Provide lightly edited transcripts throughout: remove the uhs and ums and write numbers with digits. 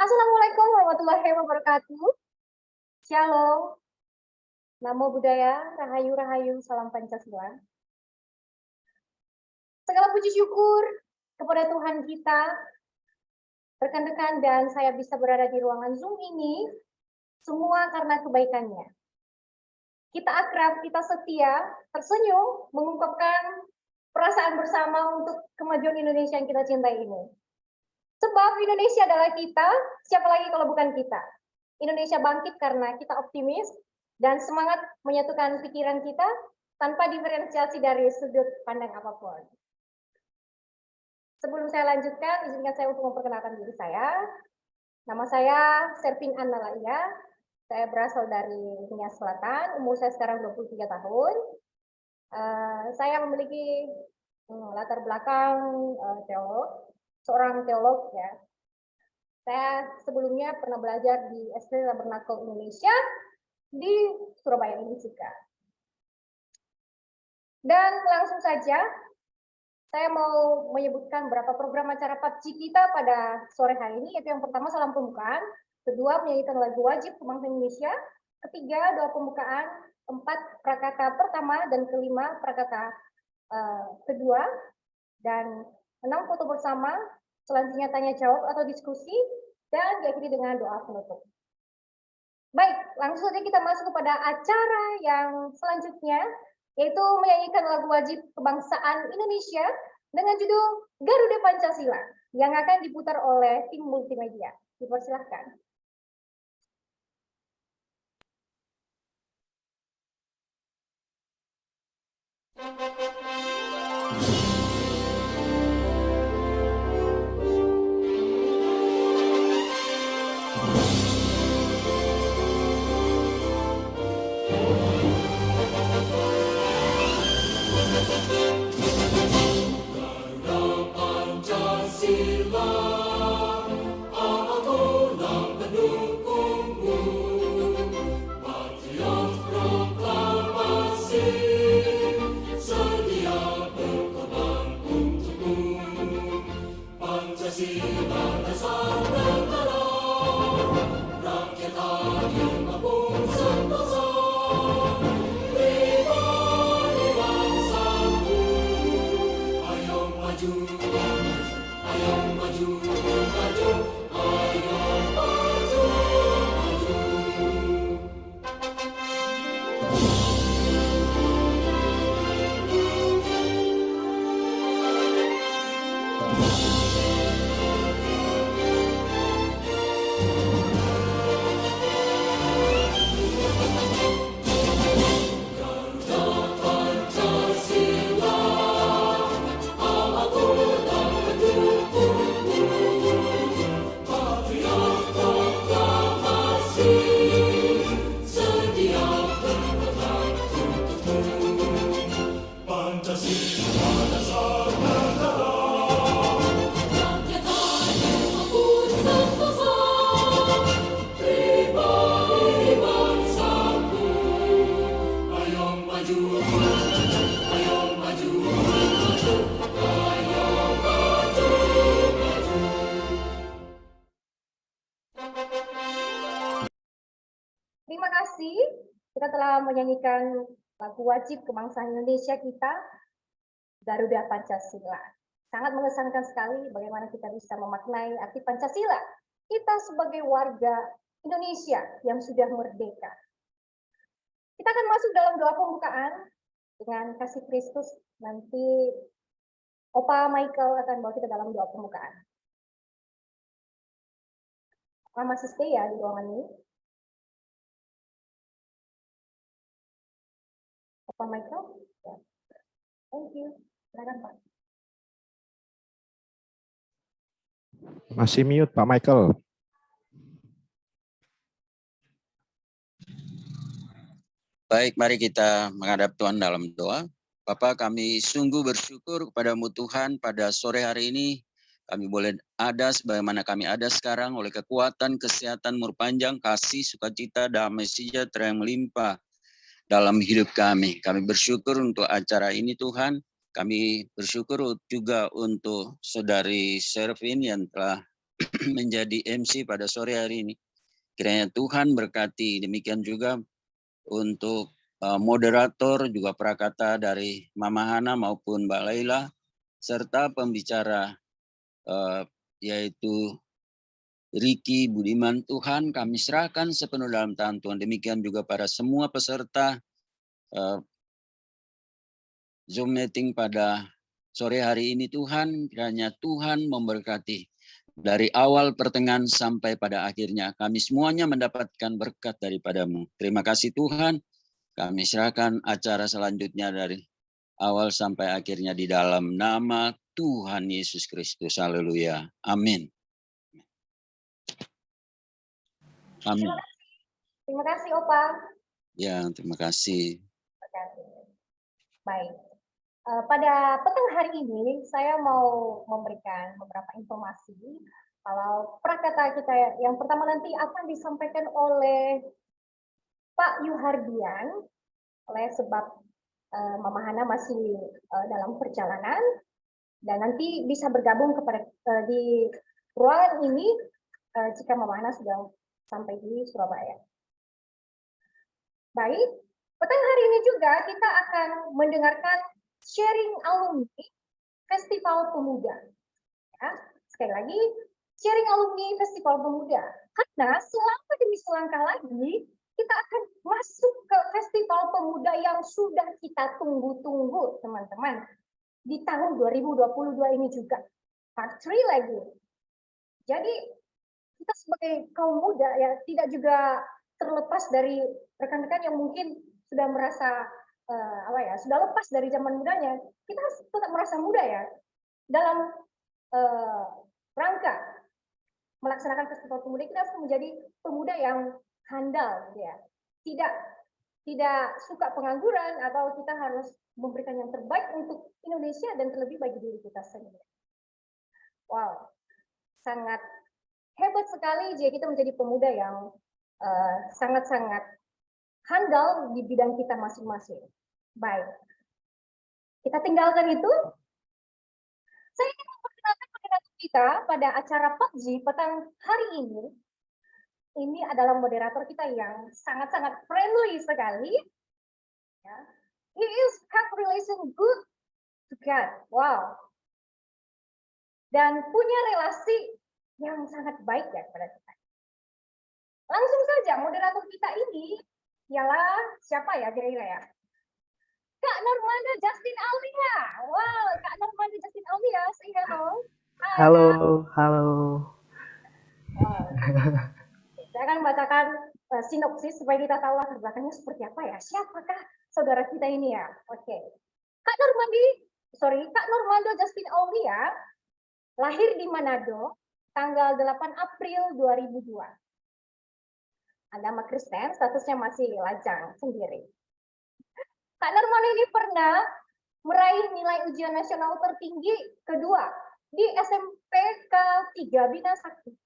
Assalamualaikum warahmatullahi wabarakatuh. Shalom. Namo Buddhaya, Rahayu Rahayu, Salam Pancasila. Segala puji syukur kepada Tuhan kita, rekan-rekan dan saya bisa berada di ruangan Zoom ini, semua karena kebaikannya. Kita akrab, kita setia, tersenyum, mengungkapkan perasaan bersama untuk kemajuan Indonesia yang kita cintai ini. Sebab Indonesia adalah kita, siapa lagi kalau bukan kita? Indonesia bangkit karena kita optimis dan semangat menyatukan pikiran kita tanpa diferensiasi dari sudut pandang apapun. Sebelum saya lanjutkan, izinkan saya untuk memperkenalkan diri saya. Nama saya Servin Annalaia. Saya berasal dari Nias Selatan, umur saya sekarang 23 tahun. Saya memiliki latar belakang teolog, seorang teolog ya. Saya sebelumnya pernah belajar di SD Tabernakel Indonesia di Surabaya ini juga. Dan langsung saja saya mau menyebutkan beberapa program acara PABG kita pada sore hari ini, yaitu yang pertama salam pembukaan, kedua menyanyikan lagu wajib Kebangsa Indonesia, ketiga doa pembukaan, empat prakata pertama dan kelima prakata kedua, dan 6 foto bersama, selanjutnya tanya jawab atau diskusi, dan diakhiri dengan doa penutup. Baik, langsung saja kita masuk kepada acara yang selanjutnya, yaitu menyanyikan lagu wajib kebangsaan Indonesia dengan judul Garuda Pancasila, yang akan diputar oleh tim multimedia. Dipersilahkan. Terima kasih, kita telah menyanyikan lagu wajib kebangsaan Indonesia kita, Garuda Pancasila. Sangat mengesankan sekali bagaimana kita bisa memaknai arti Pancasila. Kita sebagai warga Indonesia yang sudah merdeka. Kita akan masuk dalam doa pembukaan dengan kasih Kristus. Nanti Opa Michael akan bawa kita dalam doa pembukaan. Opa masih stay ya di ruangan ini. Pak Michael, ya. Thank you. Silakan Pak. Masih mute Pak Michael. Baik, mari kita menghadap Tuhan dalam doa. Bapa, kami sungguh bersyukur kepadamu Tuhan pada sore hari ini. Kami boleh ada sebagaimana kami ada sekarang oleh kekuatan, kesehatan, umur panjang, kasih, sukacita, damai sejahtera yang melimpah dalam hidup kami. Kami bersyukur untuk acara ini Tuhan. Kami bersyukur juga untuk saudari Servin yang telah menjadi MC pada sore hari ini. Kiranya Tuhan berkati, demikian juga untuk moderator juga prakata dari Mama Hana maupun Mbak Laila, serta pembicara yaitu Riki Budiman. Tuhan kami serahkan sepenuh dalam tangan Tuhan. Demikian juga para semua peserta Zoom meeting pada sore hari ini. Tuhan, kiranya Tuhan memberkati. Dari awal, pertengahan, sampai pada akhirnya. Kami semuanya mendapatkan berkat daripadamu. Terima kasih Tuhan. Kami serahkan acara selanjutnya dari awal sampai akhirnya di dalam nama Tuhan Yesus Kristus. Haleluya. Amin. Amin. Terima kasih Opa. Ya, terima kasih. Terima kasih. Baik. Pada petang hari ini saya mau memberikan beberapa informasi. Kalau prakata kita yang pertama nanti akan disampaikan oleh Pak Yuhardian, oleh sebab Mama Hana masih dalam perjalanan dan nanti bisa bergabung kepada di ruangan ini jika Mama Hana sudah sampai di Surabaya. Baik, petang hari ini juga kita akan mendengarkan sharing alumni Festival Pemuda. Ya, sekali lagi, sharing alumni Festival Pemuda. Karena selama demi selangkah lagi, kita akan masuk ke Festival Pemuda yang sudah kita tunggu-tunggu, teman-teman. Di tahun 2022 ini juga. Part 3 lagi. Jadi, kita sebagai kaum muda ya tidak juga terlepas dari rekan-rekan yang mungkin sudah merasa sudah lepas dari zaman mudanya, kita tetap merasa muda ya dalam rangka melaksanakan Festival Pemuda. Kita harus menjadi pemuda yang handal ya, tidak suka pengangguran, atau kita harus memberikan yang terbaik untuk Indonesia dan terlebih bagi diri kita sendiri. Wow, sangat hebat sekali jika kita menjadi pemuda yang sangat-sangat handal di bidang kita masing-masing. Baik, kita tinggalkan itu. Saya ingin memperkenalkan moderator kita pada acara PUBG petang hari ini. Ini adalah moderator kita yang sangat-sangat friendly sekali. Ya. He is have relation good to God. Wow. Dan punya relasi yang sangat baik ya kepada kita. Langsung saja moderator kita ini ialah siapa ya kira-kira ya? Kak Normanda Justin Aulia. Wow, Kak Normanda Justin Aulia, say hello. Hai, halo, halo. Wow. Saya akan membacakan sinopsis supaya kita tahu latar belakangnya seperti apa ya. Siapakah saudara kita ini ya? Oke. Kak Normanda Justin Aulia lahir di Manado tanggal 8 April 2002. Agama Kristen, statusnya masih lajang sendiri. Kak Normanda ini pernah meraih nilai ujian nasional tertinggi kedua di SMPK 3 Bina Sakti.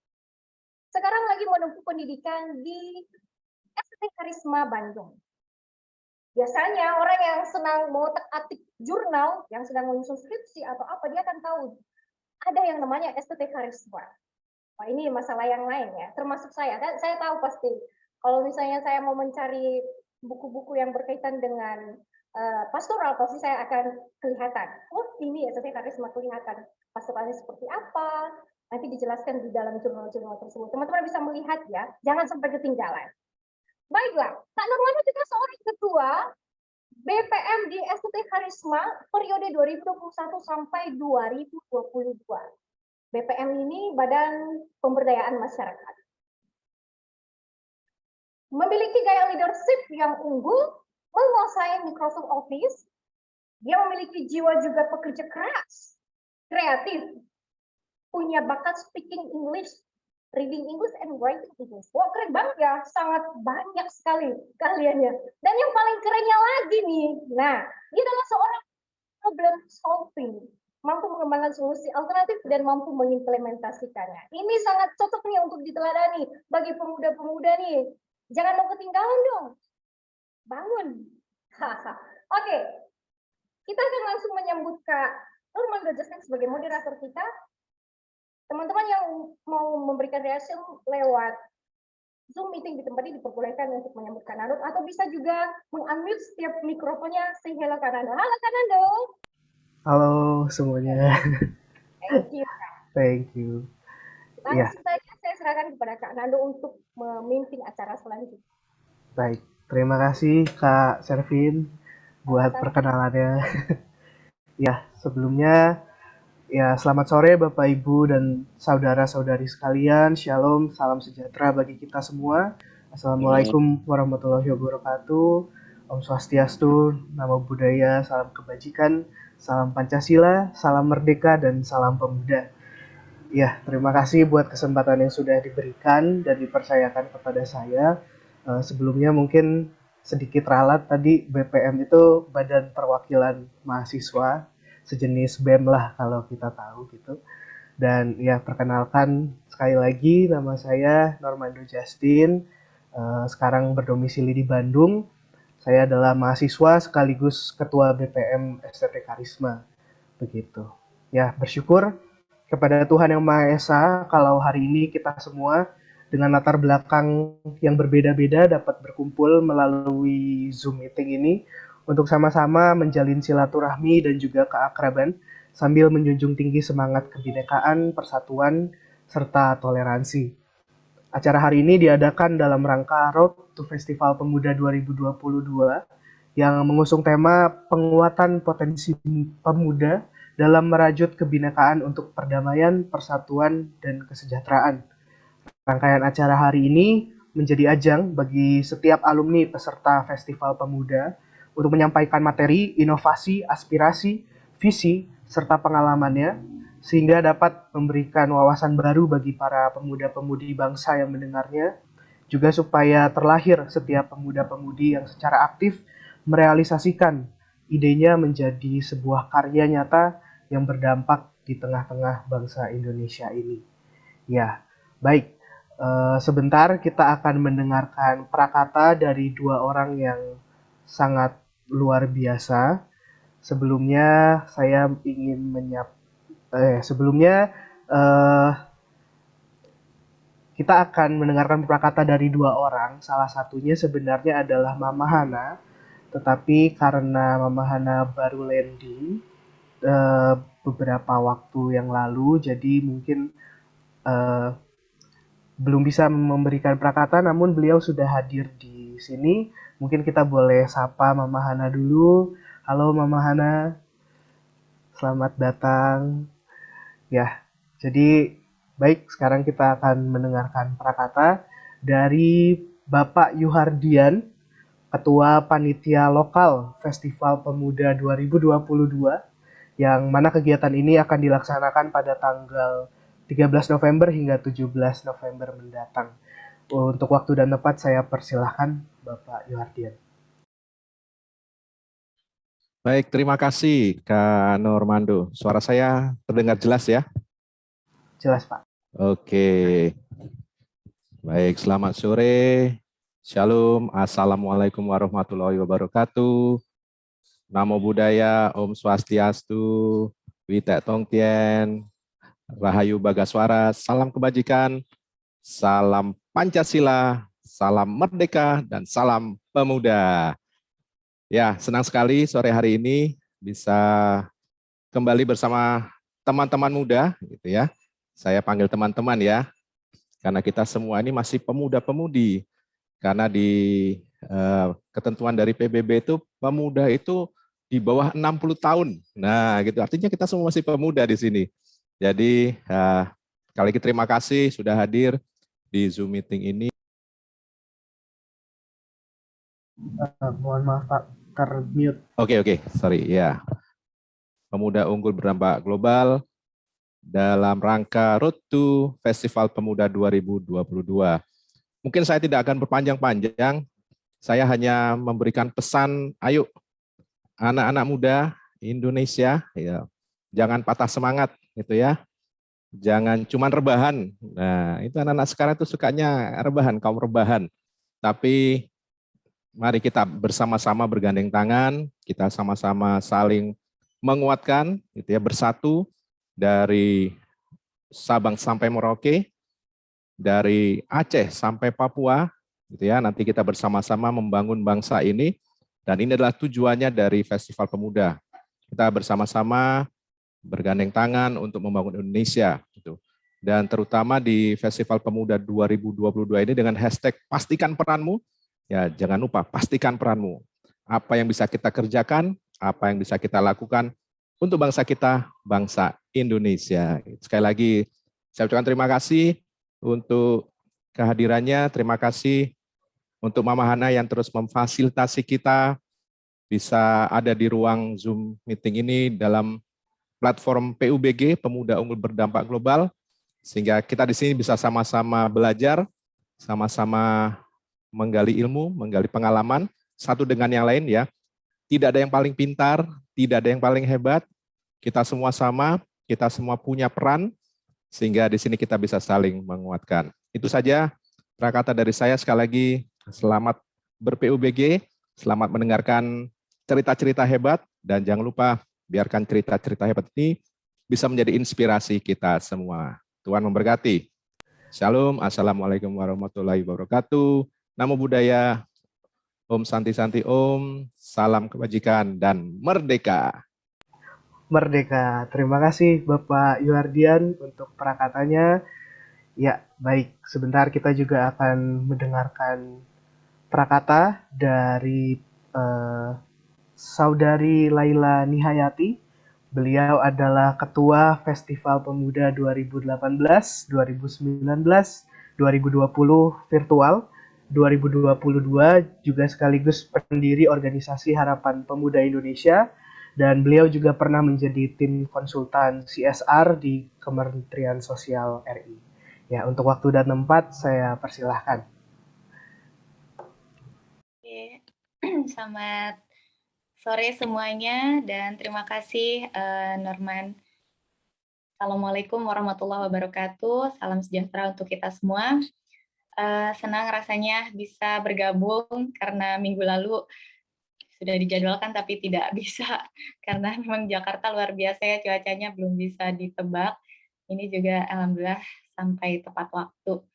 Sekarang lagi menempuh pendidikan di ST Karisma Bandung. Biasanya orang yang senang mengotak-atik jurnal, yang sedang menyusun skripsi atau apa, dia akan tahu ada yang namanya ST Karisma. Wah, ini masalah yang lain ya, termasuk saya. Dan saya tahu pasti kalau misalnya saya mau mencari buku-buku yang berkaitan dengan pastoral, pasti saya akan kelihatan. Oh, ini ST Karisma, kelihatan pastoralnya seperti apa. Nanti dijelaskan di dalam jurnal-jurnal tersebut. Teman-teman bisa melihat ya, jangan sampai ketinggalan. Baiklah, Kak Normanda juga seorang ketua BPM di ST Karisma periode 2021 sampai 2022. BPM ini Badan Pemberdayaan Masyarakat. Memiliki gaya leadership yang unggul, menguasai Microsoft Office. Dia memiliki jiwa juga pekerja keras, kreatif, punya bakat speaking English, reading English, and writing English. Wah, keren banget ya, sangat banyak sekali kaliannya. Dan yang paling kerennya lagi nih, nah, dia adalah seorang problem solving, mampu mengembangkan solusi alternatif dan mampu mengimplementasikannya. Ini sangat cocok nih untuk diteladani bagi pemuda-pemuda nih. Jangan mau ketinggalan dong. Bangun. Oke. Kita akan langsung menyambut Kak Normanda Justin sebagai moderator kita. Teman-teman yang mau memberikan reaksi lewat Zoom meeting di tempat ini diperbolehkan untuk menyambut Kak Nando, atau bisa juga mengunmute setiap mikrofonnya. Say hello Kak Nando. Halo Kak Nando. Halo semuanya. Thank you. Thank you. Langsung saja saya serahkan kepada Kak Nando untuk memimpin acara selanjutnya. Baik, terima kasih Kak Servin buat perkenalannya. Ya, sebelumnya ya selamat sore Bapak Ibu dan saudara-saudari sekalian. Shalom, salam sejahtera bagi kita semua. Assalamualaikum warahmatullahi wabarakatuh. Om Swastiastu, Namo Buddhaya, salam kebajikan, salam Pancasila, salam merdeka, dan salam pemuda. Ya, terima kasih buat kesempatan yang sudah diberikan dan dipercayakan kepada saya. Sebelumnya mungkin sedikit ralat tadi, BPM itu Badan Perwakilan Mahasiswa, sejenis BEM lah kalau kita tahu gitu. Dan ya perkenalkan sekali lagi, nama saya Normando Justin, sekarang berdomisili di Bandung. Saya adalah mahasiswa sekaligus ketua BPM STT Karisma, begitu. Ya, bersyukur kepada Tuhan Yang Maha Esa kalau hari ini kita semua dengan latar belakang yang berbeda-beda dapat berkumpul melalui Zoom meeting ini untuk sama-sama menjalin silaturahmi dan juga keakraban sambil menjunjung tinggi semangat kebinekaan, persatuan, serta toleransi. Acara hari ini diadakan dalam rangka Road to Festival Pemuda 2022 yang mengusung tema penguatan potensi pemuda dalam merajut kebinekaan untuk perdamaian, persatuan, dan kesejahteraan. Rangkaian acara hari ini menjadi ajang bagi setiap alumni peserta Festival Pemuda untuk menyampaikan materi, inovasi, aspirasi, visi, serta pengalamannya, sehingga dapat memberikan wawasan baru bagi para pemuda-pemudi bangsa yang mendengarnya, juga supaya terlahir setiap pemuda-pemudi yang secara aktif merealisasikan idenya menjadi sebuah karya nyata yang berdampak di tengah-tengah bangsa Indonesia ini. Ya, baik. Sebentar kita akan mendengarkan prakata dari dua orang yang sangat luar biasa. Sebelumnya saya ingin kita akan mendengarkan prakata dari dua orang. Salah satunya sebenarnya adalah Mama Hana, tetapi karena Mama Hana baru landing beberapa waktu yang lalu, jadi mungkin belum bisa memberikan prakata, namun beliau sudah hadir di sini. Mungkin kita boleh sapa Mama Hana dulu. Halo Mama Hana, selamat datang. Ya, jadi baik, sekarang kita akan mendengarkan prakata dari Bapak Yuhardian, Ketua Panitia Lokal Festival Pemuda 2022, yang mana kegiatan ini akan dilaksanakan pada tanggal 13 November hingga 17 November mendatang. Untuk waktu dan tempat saya persilahkan Bapak Yuhardian. Baik, terima kasih Kak Normando. Suara saya terdengar jelas ya? Jelas Pak. Oke. Baik, selamat sore. Shalom, Assalamualaikum warahmatullahi wabarakatuh. Namo Buddhaya, Om Swastiastu, Witek Tongtien, Rahayu Bagaswara, salam kebajikan, salam Pancasila, salam merdeka, dan salam pemuda. Ya, senang sekali sore hari ini bisa kembali bersama teman-teman muda, gitu ya. Saya panggil teman-teman ya, karena kita semua ini masih pemuda-pemudi. Karena di ketentuan dari PBB itu pemuda itu di bawah 60 tahun. Nah, gitu. Artinya kita semua masih pemuda di sini. Jadi, sekali lagi terima kasih sudah hadir di Zoom meeting ini. Mohon maaf Pak, termute. Oke, sorry ya. Pemuda unggul berdampak global dalam rangka Road to Festival Pemuda 2022. Mungkin saya tidak akan berpanjang-panjang, saya hanya memberikan pesan, ayo anak-anak muda Indonesia, ya, jangan patah semangat, gitu ya. Jangan cuman rebahan. Nah, itu anak-anak sekarang itu sukanya rebahan, kaum rebahan. Tapi mari kita bersama-sama bergandeng tangan, kita sama-sama saling menguatkan, gitu ya, bersatu dari Sabang sampai Merauke, dari Aceh sampai Papua, gitu ya. Nanti kita bersama-sama membangun bangsa ini, dan ini adalah tujuannya dari Festival Pemuda. Kita bersama-sama bergandeng tangan untuk membangun Indonesia, gitu. Dan terutama di Festival Pemuda 2022 ini dengan hashtag pastikan peranmu, ya jangan lupa pastikan peranmu. Apa yang bisa kita kerjakan, apa yang bisa kita lakukan untuk bangsa kita, bangsa Indonesia. Sekali lagi, saya ucapkan terima kasih untuk kehadirannya, terima kasih untuk Mama Hana yang terus memfasilitasi kita bisa ada di ruang Zoom meeting ini dalam platform PUBG, Pemuda Unggul Berdampak Global, sehingga kita di sini bisa sama-sama belajar, sama-sama menggali ilmu, menggali pengalaman, satu dengan yang lain ya. Tidak ada yang paling pintar, tidak ada yang paling hebat, kita semua sama, kita semua punya peran, sehingga di sini kita bisa saling menguatkan. Itu saja kata dari saya. Sekali lagi, selamat ber-PUBG, selamat mendengarkan cerita-cerita hebat, dan jangan lupa biarkan cerita-cerita hebat ini bisa menjadi inspirasi kita semua. Tuhan memberkati. Shalom, Assalamualaikum warahmatullahi wabarakatuh. Namo Buddhaya, Om Santi Santi Om, salam kebajikan dan merdeka. Merdeka. Terima kasih Bapak Yuardian untuk prakatanya. Ya, baik. Sebentar kita juga akan mendengarkan prakata dari Saudari Laila Nihayati. Beliau adalah Ketua Festival Pemuda 2018, 2019, 2020 virtual, 2022 juga sekaligus pendiri organisasi Harapan Pemuda Indonesia, dan beliau juga pernah menjadi tim konsultan CSR di Kementerian Sosial RI. Ya, untuk waktu dan tempat saya persilahkan. Oke, selamat sore semuanya dan terima kasih Norman. Assalamualaikum warahmatullahi wabarakatuh. Salam sejahtera untuk kita semua. Senang rasanya bisa bergabung karena minggu lalu sudah dijadwalkan tapi tidak bisa karena memang Jakarta luar biasa ya, cuacanya belum bisa ditebak. Ini juga alhamdulillah sampai tepat waktu.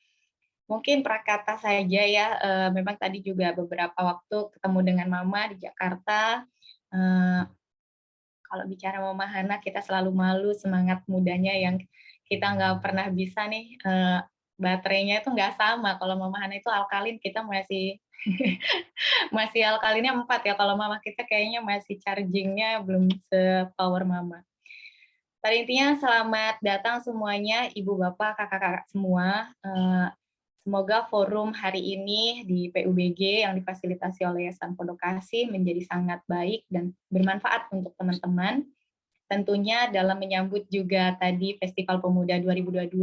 Mungkin prakata saja ya, memang tadi juga beberapa waktu ketemu dengan Mama di Jakarta. Kalau bicara Mama Hana, kita selalu malu semangat mudanya yang kita nggak pernah bisa nih, baterainya itu nggak sama. Kalau Mama Hana itu alkalin, kita masih masih alkalinnya 4 ya, kalau Mama kita kayaknya masih charging-nya belum se-power Mama. Pada intinya selamat datang semuanya, Ibu, Bapak, Kakak-kakak semua. Semoga forum hari ini di PUBG yang difasilitasi oleh Yayasan Pondok Kasih menjadi sangat baik dan bermanfaat untuk teman-teman. Tentunya dalam menyambut juga tadi Festival Pemuda 2022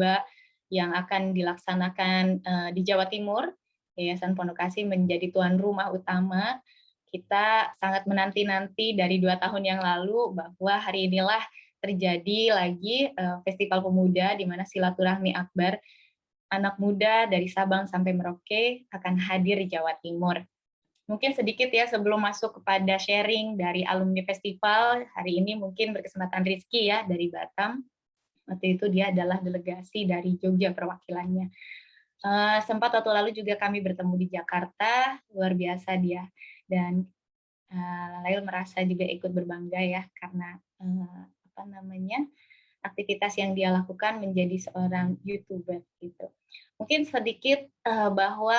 yang akan dilaksanakan di Jawa Timur, Yayasan Pondok Kasih menjadi tuan rumah utama. Kita sangat menanti-nanti dari 2 tahun yang lalu bahwa hari inilah terjadi lagi Festival Pemuda di mana silaturahmi akbar anak muda dari Sabang sampai Merauke akan hadir di Jawa Timur. Mungkin sedikit ya sebelum masuk kepada sharing dari alumni festival, hari ini mungkin berkesempatan Rizky ya dari Batam. Waktu itu dia adalah delegasi dari Jogja perwakilannya. Sempat waktu lalu juga kami bertemu di Jakarta, luar biasa dia. Dan Lail merasa juga ikut berbangga ya karena aktivitas yang dia lakukan menjadi seorang YouTuber gitu. Mungkin sedikit bahwa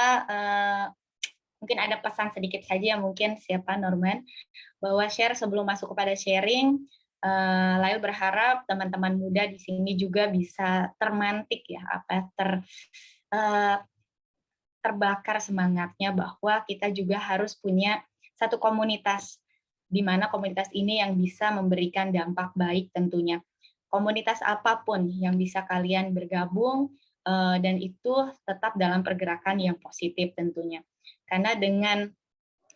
mungkin ada pesan sedikit saja mungkin siapa Norman bahwa share sebelum masuk kepada sharing. Lail berharap teman-teman muda di sini juga bisa termantik ya terbakar semangatnya bahwa kita juga harus punya satu komunitas di mana komunitas ini yang bisa memberikan dampak baik tentunya. Komunitas apapun yang bisa kalian bergabung dan itu tetap dalam pergerakan yang positif tentunya. Karena dengan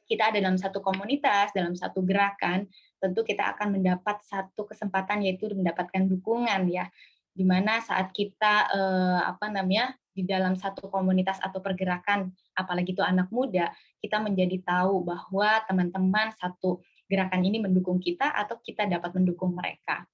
kita ada dalam satu komunitas, dalam satu gerakan, tentu kita akan mendapat satu kesempatan yaitu mendapatkan dukungan ya. Di mana saat kita di dalam satu komunitas atau pergerakan, apalagi itu anak muda, kita menjadi tahu bahwa teman-teman satu gerakan ini mendukung kita atau kita dapat mendukung mereka.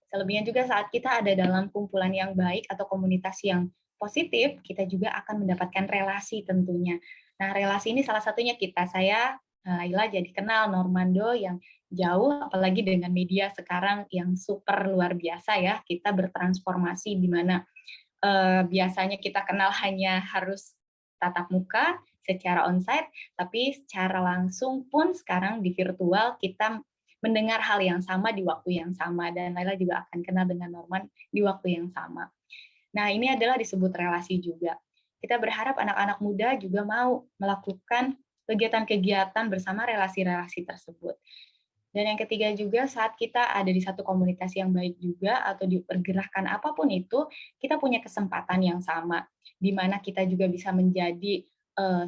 Selebihnya juga saat kita ada dalam kumpulan yang baik atau komunitas yang positif, kita juga akan mendapatkan relasi tentunya. Nah, relasi ini salah satunya saya, Laila jadi kenal Normando yang jauh, apalagi dengan media sekarang yang super luar biasa ya, kita bertransformasi di mana biasanya kita kenal hanya harus tatap muka secara onsite, tapi secara langsung pun sekarang di virtual kita mendengar hal yang sama di waktu yang sama, dan Laila juga akan kenal dengan Norman di waktu yang sama. Nah, ini adalah disebut relasi juga. Kita berharap anak-anak muda juga mau melakukan kegiatan-kegiatan bersama relasi-relasi tersebut. Dan yang ketiga juga, saat kita ada di satu komunitas yang baik juga, atau di pergerakan apapun itu, kita punya kesempatan yang sama, di mana kita juga bisa menjadi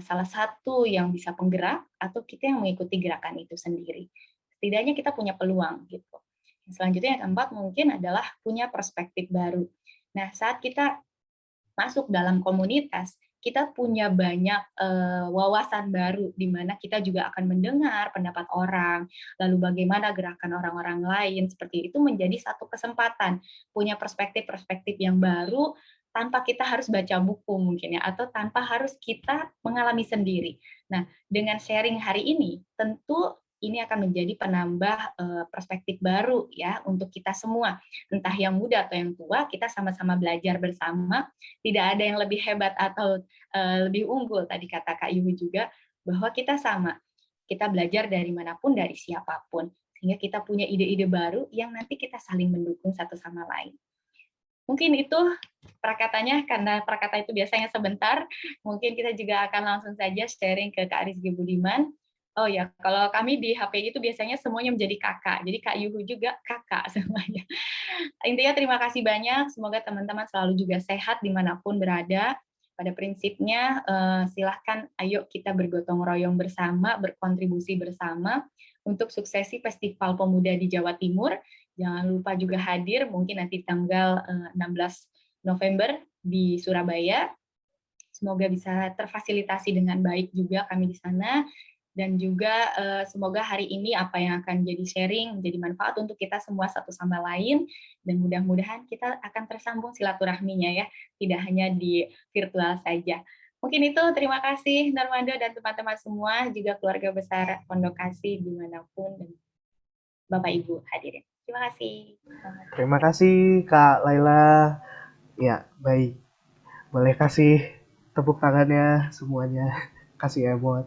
salah satu yang bisa penggerak, atau kita yang mengikuti gerakan itu sendiri. Setidaknya kita punya peluang gitu. Selanjutnya yang keempat mungkin adalah punya perspektif baru. Nah, saat kita masuk dalam komunitas, kita punya banyak wawasan baru, di mana kita juga akan mendengar pendapat orang, lalu bagaimana gerakan orang-orang lain, seperti itu menjadi satu kesempatan, punya perspektif-perspektif yang baru, tanpa kita harus baca buku mungkin ya, atau tanpa harus kita mengalami sendiri. Nah, dengan sharing hari ini, tentu ini akan menjadi penambah perspektif baru ya untuk kita semua, entah yang muda atau yang tua, kita sama-sama belajar bersama, tidak ada yang lebih hebat atau lebih unggul, tadi kata Kak Yuhu juga, bahwa kita sama, kita belajar dari manapun, dari siapapun, sehingga kita punya ide-ide baru yang nanti kita saling mendukung satu sama lain. Mungkin itu prakatanya, karena prakata itu biasanya sebentar, mungkin kita juga akan langsung saja sharing ke Kak Rizky Budiman. Oh ya, kalau kami di HPI itu biasanya semuanya menjadi kakak, jadi Kak Yuhu juga kakak semuanya. Intinya terima kasih banyak, semoga teman-teman selalu juga sehat dimanapun berada. Pada prinsipnya silahkan ayo kita bergotong royong bersama, berkontribusi bersama untuk suksesi Festival Pemuda di Jawa Timur. Jangan lupa juga hadir mungkin nanti tanggal 16 November di Surabaya. Semoga bisa terfasilitasi dengan baik juga kami di sana. Dan juga semoga hari ini apa yang akan jadi sharing menjadi manfaat untuk kita semua satu sama lain, dan mudah-mudahan kita akan tersambung silaturahminya ya, tidak hanya di virtual saja. Mungkin itu, terima kasih Normando dan teman-teman semua, juga keluarga besar Pondok Kasih dimanapun, dan Bapak Ibu hadirin. Terima kasih. Terima kasih Kak Laila. Ya, baik. Boleh kasih tepuk tangannya semuanya. Kasih emot.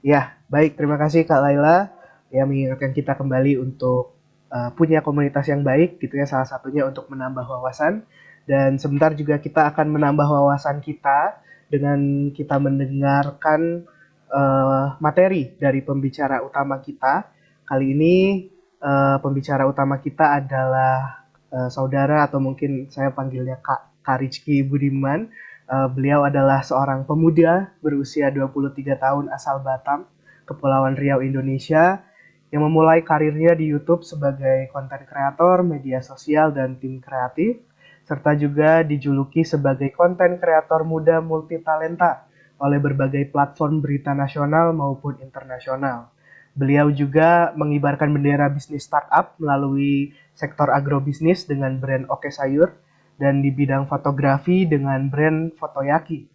Ya, baik. Terima kasih Kak Laila yang mengingatkan kita kembali untuk punya komunitas yang baik, gitu ya. Salah satunya untuk menambah wawasan. Dan sebentar juga kita akan menambah wawasan kita dengan kita mendengarkan materi dari pembicara utama kita. Kali ini pembicara utama kita adalah saudara, atau mungkin saya panggilnya Kak Rizky Budiman. Beliau adalah seorang pemuda berusia 23 tahun asal Batam, Kepulauan Riau, Indonesia, yang memulai karirnya di YouTube sebagai konten kreator, media sosial, dan tim kreatif, serta juga dijuluki sebagai konten kreator muda multitalenta oleh berbagai platform berita nasional maupun internasional. Beliau juga mengibarkan bendera bisnis startup melalui sektor agrobisnis dengan brand Oke Sayur, dan di bidang fotografi dengan brand Fotoyaki.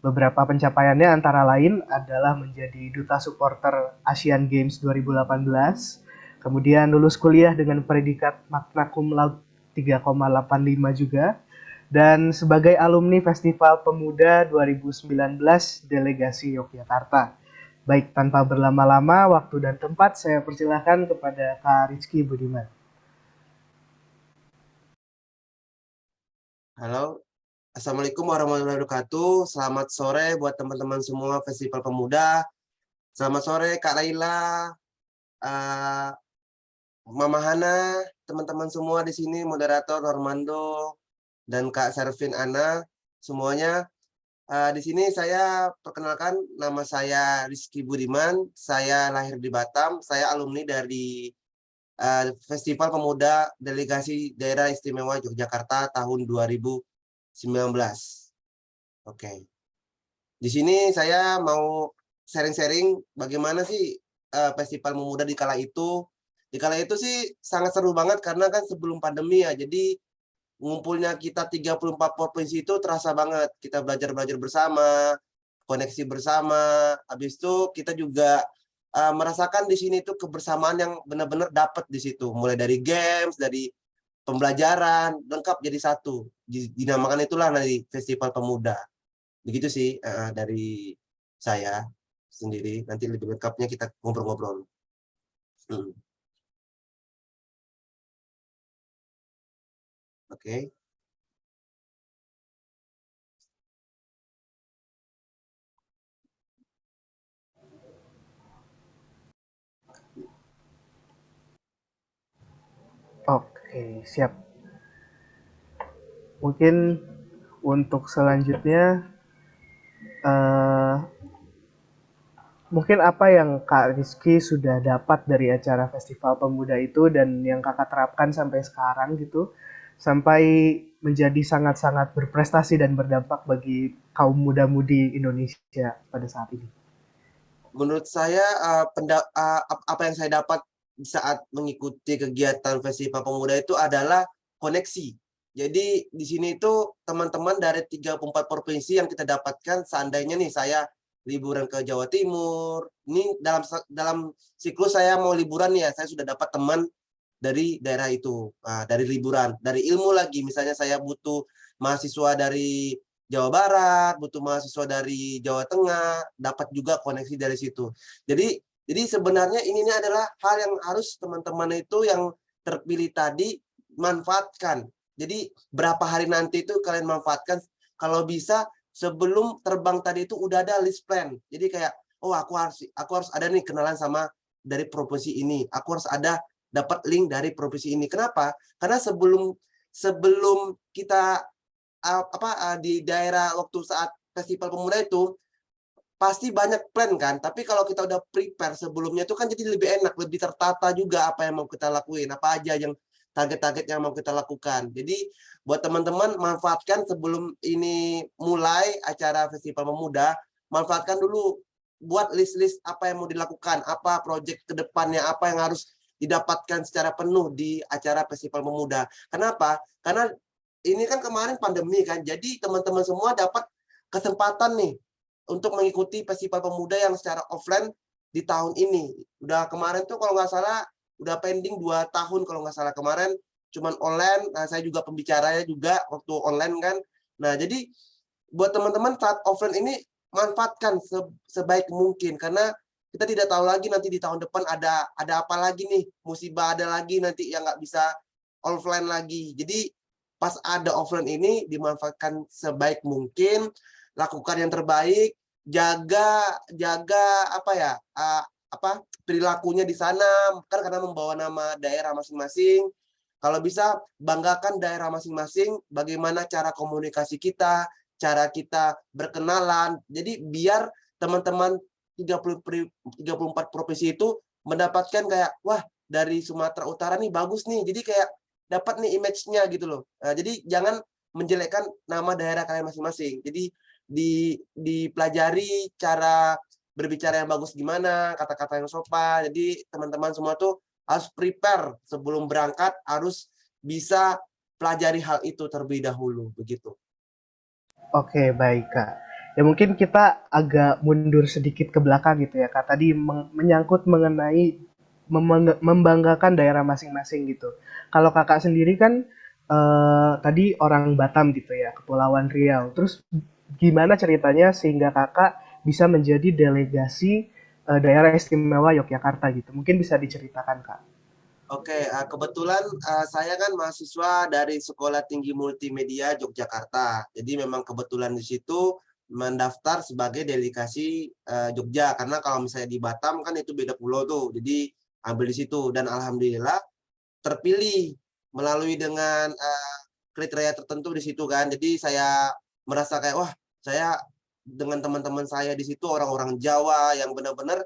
Beberapa pencapaiannya antara lain adalah menjadi duta supporter Asian Games 2018, kemudian lulus kuliah dengan predikat magna cum laude 3,85 juga, dan sebagai alumni Festival Pemuda 2019 Delegasi Yogyakarta. Baik, tanpa berlama-lama, waktu dan tempat saya persilahkan kepada Kak Rizky Budiman. Halo, Assalamualaikum warahmatullahi wabarakatuh. Selamat sore buat teman-teman semua Festival Pemuda. Selamat sore Kak Laila, Mama Hana, teman-teman semua di sini, moderator Normando dan Kak Servin Ana, semuanya. Di sini saya perkenalkan, nama saya Rizky Budiman. Saya lahir di Batam. Saya alumni dari Festival Pemuda Delegasi Daerah Istimewa Yogyakarta tahun 2019. Oke. Di sini saya mau sharing-sharing bagaimana sih Festival Pemuda di kala itu. Di kala itu sih sangat seru banget karena kan sebelum pandemi ya. Jadi ngumpulnya kita 34 provinsi itu terasa banget. Kita belajar-belajar bersama, koneksi bersama. Habis itu kita juga merasakan di sini tuh kebersamaan yang benar-benar dapat di situ. Mulai dari games, dari pembelajaran, lengkap jadi satu. Dinamakan itulah dari Festival Pemuda. Begitu sih dari saya sendiri. Nanti lebih lengkapnya kita ngobrol-ngobrol. Oke. Oke, siap. Mungkin untuk selanjutnya, mungkin apa yang Kak Rizky sudah dapat dari acara Festival Pemuda itu dan yang Kakak terapkan sampai sekarang gitu, sampai menjadi sangat-sangat berprestasi dan berdampak bagi kaum muda-mudi Indonesia pada saat ini. Menurut saya apa yang saya dapat saat mengikuti kegiatan Festival Pemuda itu adalah koneksi. Jadi di sini itu teman-teman dari 34 provinsi yang kita dapatkan, seandainya nih saya liburan ke Jawa Timur, ini dalam siklus saya mau liburan ya, saya sudah dapat teman dari daerah itu, dari liburan, dari ilmu lagi. Misalnya saya butuh mahasiswa dari Jawa Barat, butuh mahasiswa dari Jawa Tengah, dapat juga koneksi dari situ. Jadi sebenarnya ini adalah hal yang harus teman-teman itu yang terpilih tadi manfaatkan. Jadi berapa hari nanti itu kalian manfaatkan, kalau bisa sebelum terbang tadi itu udah ada list plan. Jadi kayak, oh aku harus ada nih kenalan sama dari provinsi ini, aku harus ada dapat link dari provinsi ini. Kenapa? Karena sebelum kita di daerah waktu saat Festival Pemuda itu pasti banyak plan kan, tapi kalau kita udah prepare sebelumnya itu kan jadi lebih enak, lebih tertata juga apa yang mau kita lakuin, apa aja yang target-target yang mau kita lakukan. Jadi buat teman-teman manfaatkan sebelum ini mulai acara Festival Pemuda, manfaatkan dulu buat list-list apa yang mau dilakukan, apa proyek ke depannya, apa yang harus didapatkan secara penuh di acara Festival Pemuda. Kenapa? Karena ini kan kemarin pandemi kan, jadi teman-teman semua dapat kesempatan nih untuk mengikuti Festival Pemuda yang secara offline di tahun ini. Udah kemarin tuh kalau nggak salah udah pending 2 tahun kalau nggak salah, kemarin cuman online. Nah, saya juga pembicaranya juga waktu online kan. Nah, jadi buat teman-teman saat offline ini manfaatkan sebaik mungkin, karena kita tidak tahu lagi nanti di tahun depan ada apa lagi nih, musibah ada lagi nanti yang nggak bisa offline lagi. Jadi pas ada offline ini dimanfaatkan sebaik mungkin, lakukan yang terbaik, jaga perilakunya di sana kan, karena membawa nama daerah masing-masing. Kalau bisa banggakan daerah masing-masing, bagaimana cara komunikasi kita, cara kita berkenalan. Jadi biar teman-teman 34 provinsi itu mendapatkan kayak, wah dari Sumatera Utara nih bagus nih. Jadi kayak dapat nih image-nya gitu loh. Nah, jadi jangan menjelekkan nama daerah kalian masing-masing. Jadi dipelajari cara berbicara yang bagus gimana, kata-kata yang sopan. Jadi teman-teman semua tuh harus prepare sebelum berangkat, harus bisa pelajari hal itu terlebih dahulu, begitu. Oke, baik Kak. Ya mungkin kita agak mundur sedikit ke belakang gitu ya Kak. Tadi menyangkut mengenai membanggakan daerah masing-masing gitu. Kalau Kakak sendiri kan tadi orang Batam gitu ya, Kepulauan Riau. Terus gimana ceritanya sehingga Kakak bisa menjadi delegasi daerah istimewa Yogyakarta gitu? Mungkin bisa diceritakan Kak. Oke, kebetulan saya kan mahasiswa dari Sekolah Tinggi Multimedia Yogyakarta. Jadi memang kebetulan di situ mendaftar sebagai delegasi Jogja, karena kalau misalnya di Batam kan itu beda pulau tuh. Jadi ambil di situ dan alhamdulillah terpilih melalui dengan kriteria tertentu di situ kan. Jadi saya merasa kayak, wah saya dengan teman-teman saya di situ orang-orang Jawa yang benar-benar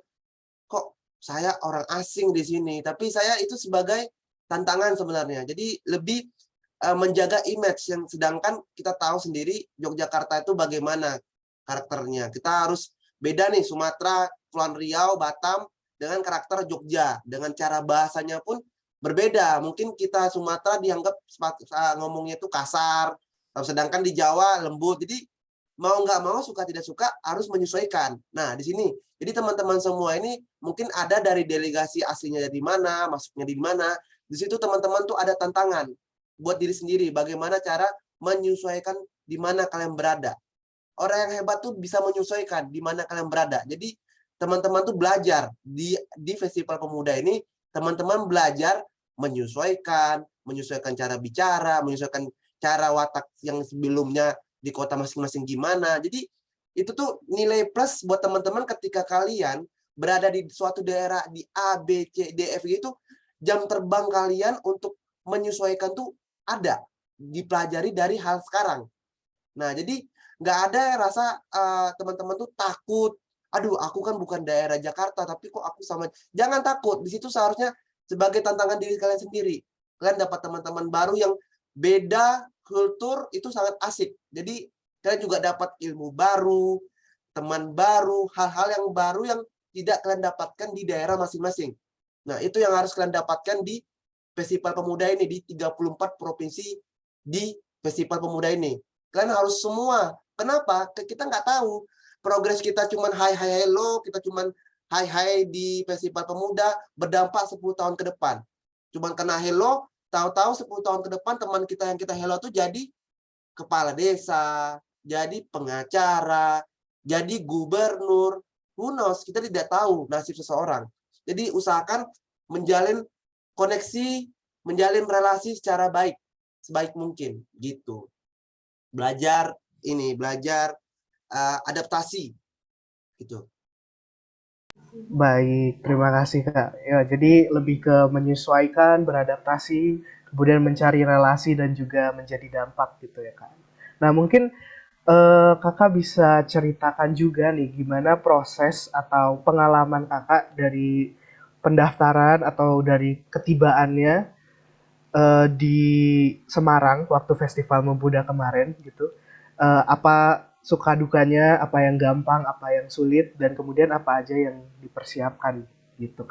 kok saya orang asing di sini, tapi saya itu sebagai tantangan sebenarnya. Jadi lebih menjaga image, yang sedangkan kita tahu sendiri Yogyakarta itu bagaimana karakternya. Kita harus beda nih, Sumatera, Kepulauan Riau, Batam dengan karakter Jogja, dengan cara bahasanya pun berbeda. Mungkin kita Sumatera dianggap ngomongnya itu kasar, sedangkan di Jawa lembut. Jadi mau nggak mau, suka tidak suka harus menyesuaikan. Nah, di sini jadi teman-teman semua ini mungkin ada dari delegasi aslinya dari mana, masuknya di mana. Di situ teman-teman tuh ada tantangan buat diri sendiri, bagaimana cara menyesuaikan di mana kalian berada. Orang yang hebat tuh bisa menyesuaikan di mana kalian berada. Jadi teman-teman tuh belajar di Festival Pemuda ini, teman-teman belajar menyesuaikan cara bicara, menyesuaikan cara watak yang sebelumnya di kota masing-masing gimana. Jadi itu tuh nilai plus buat teman-teman ketika kalian berada di suatu daerah di A, B, C, D, F gitu, jam terbang kalian untuk menyesuaikan tuh ada, dipelajari dari hal sekarang. Nah, jadi nggak ada rasa teman-teman tuh takut, aduh aku kan bukan daerah Jakarta, tapi kok aku sama. Jangan takut, di situ seharusnya sebagai tantangan diri kalian sendiri. Kalian dapat teman-teman baru yang beda kultur, itu sangat asik. Jadi kalian juga dapat ilmu baru, teman baru, hal-hal yang baru yang tidak kalian dapatkan di daerah masing-masing. Nah, itu yang harus kalian dapatkan di Festival Pemuda ini, di 34 provinsi di Festival Pemuda ini. Kalian harus semua. Kenapa? Kita nggak tahu. Progres kita cuman hai-hai hello, kita cuman hai-hai di Festival Pemuda, berdampak 10 tahun ke depan. Cuman kena hello, tahu-tahu 10 tahun ke depan teman kita yang kita hello tuh jadi kepala desa, jadi pengacara, jadi gubernur. Who knows? Kita tidak tahu nasib seseorang. Jadi usahakan menjalin koneksi, menjalin relasi secara baik, sebaik mungkin gitu. Belajar adaptasi gitu. Baik, terima kasih Kak. Ya, jadi lebih ke menyesuaikan, beradaptasi, kemudian mencari relasi dan juga menjadi dampak gitu ya Kak. Nah mungkin Kakak bisa ceritakan juga nih gimana proses atau pengalaman Kakak dari pendaftaran atau dari ketibaannya di Semarang waktu Festival Pemuda kemarin gitu. Apa suka dukanya, apa yang gampang, apa yang sulit, dan kemudian apa aja yang dipersiapkan gitu.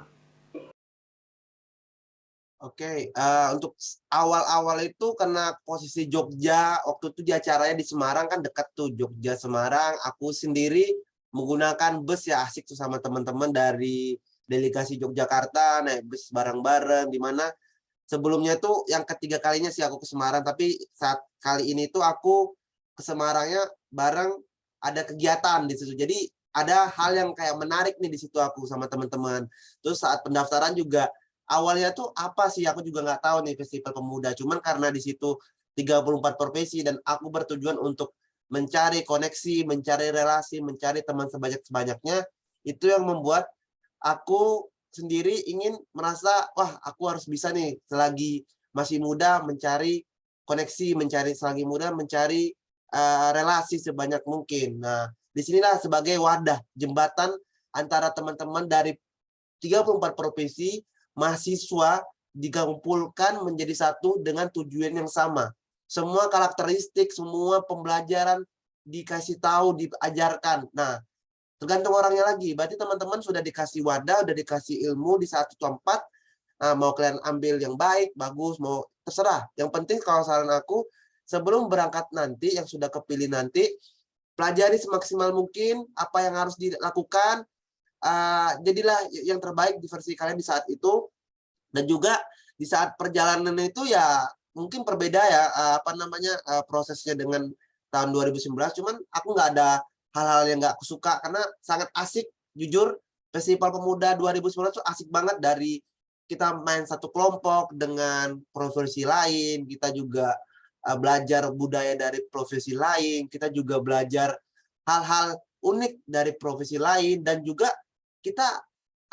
Oke, untuk awal-awal itu karena posisi Jogja, waktu itu di acaranya di Semarang kan dekat tuh, Jogja Semarang. Aku sendiri menggunakan bus ya, asik tuh sama teman-teman dari delegasi Yogyakarta, naik bus bareng-bareng, di mana sebelumnya tuh yang ketiga kalinya sih aku ke Semarang, tapi saat kali ini tuh aku ke Semarangnya bareng ada kegiatan di situ. Jadi ada hal yang kayak menarik nih di situ aku sama teman-teman. Terus saat pendaftaran juga awalnya tuh apa sih, aku juga nggak tahu nih Festival Pemuda. Cuman karena di situ 34 profesi dan aku bertujuan untuk mencari koneksi, mencari relasi, mencari teman sebanyak-banyaknya, itu yang membuat aku sendiri ingin merasa, wah aku harus bisa nih selagi masih muda mencari koneksi, selagi muda mencari relasi sebanyak mungkin. Nah, disinilah sebagai wadah, jembatan antara teman-teman dari 34 provinsi, mahasiswa dikumpulkan menjadi satu dengan tujuan yang sama. Semua karakteristik, semua pembelajaran dikasih tahu, diajarkan. Nah, tergantung orangnya lagi. Berarti teman-teman sudah dikasih wadah, sudah dikasih ilmu di satu tempat. Nah, mau kalian ambil yang baik, bagus, mau terserah. Yang penting kalau saran aku, sebelum berangkat nanti, yang sudah kepilih nanti, pelajari semaksimal mungkin apa yang harus dilakukan. Jadilah yang terbaik di versi kalian di saat itu. Dan juga di saat perjalanan itu ya mungkin berbeda ya prosesnya dengan tahun 2019. Cuman aku nggak ada hal-hal yang nggak aku suka karena sangat asik. Jujur, Festival Pemuda 2019 itu asik banget, dari kita main satu kelompok dengan profesi lain, kita juga belajar budaya dari profesi lain, kita juga belajar hal-hal unik dari profesi lain, dan juga kita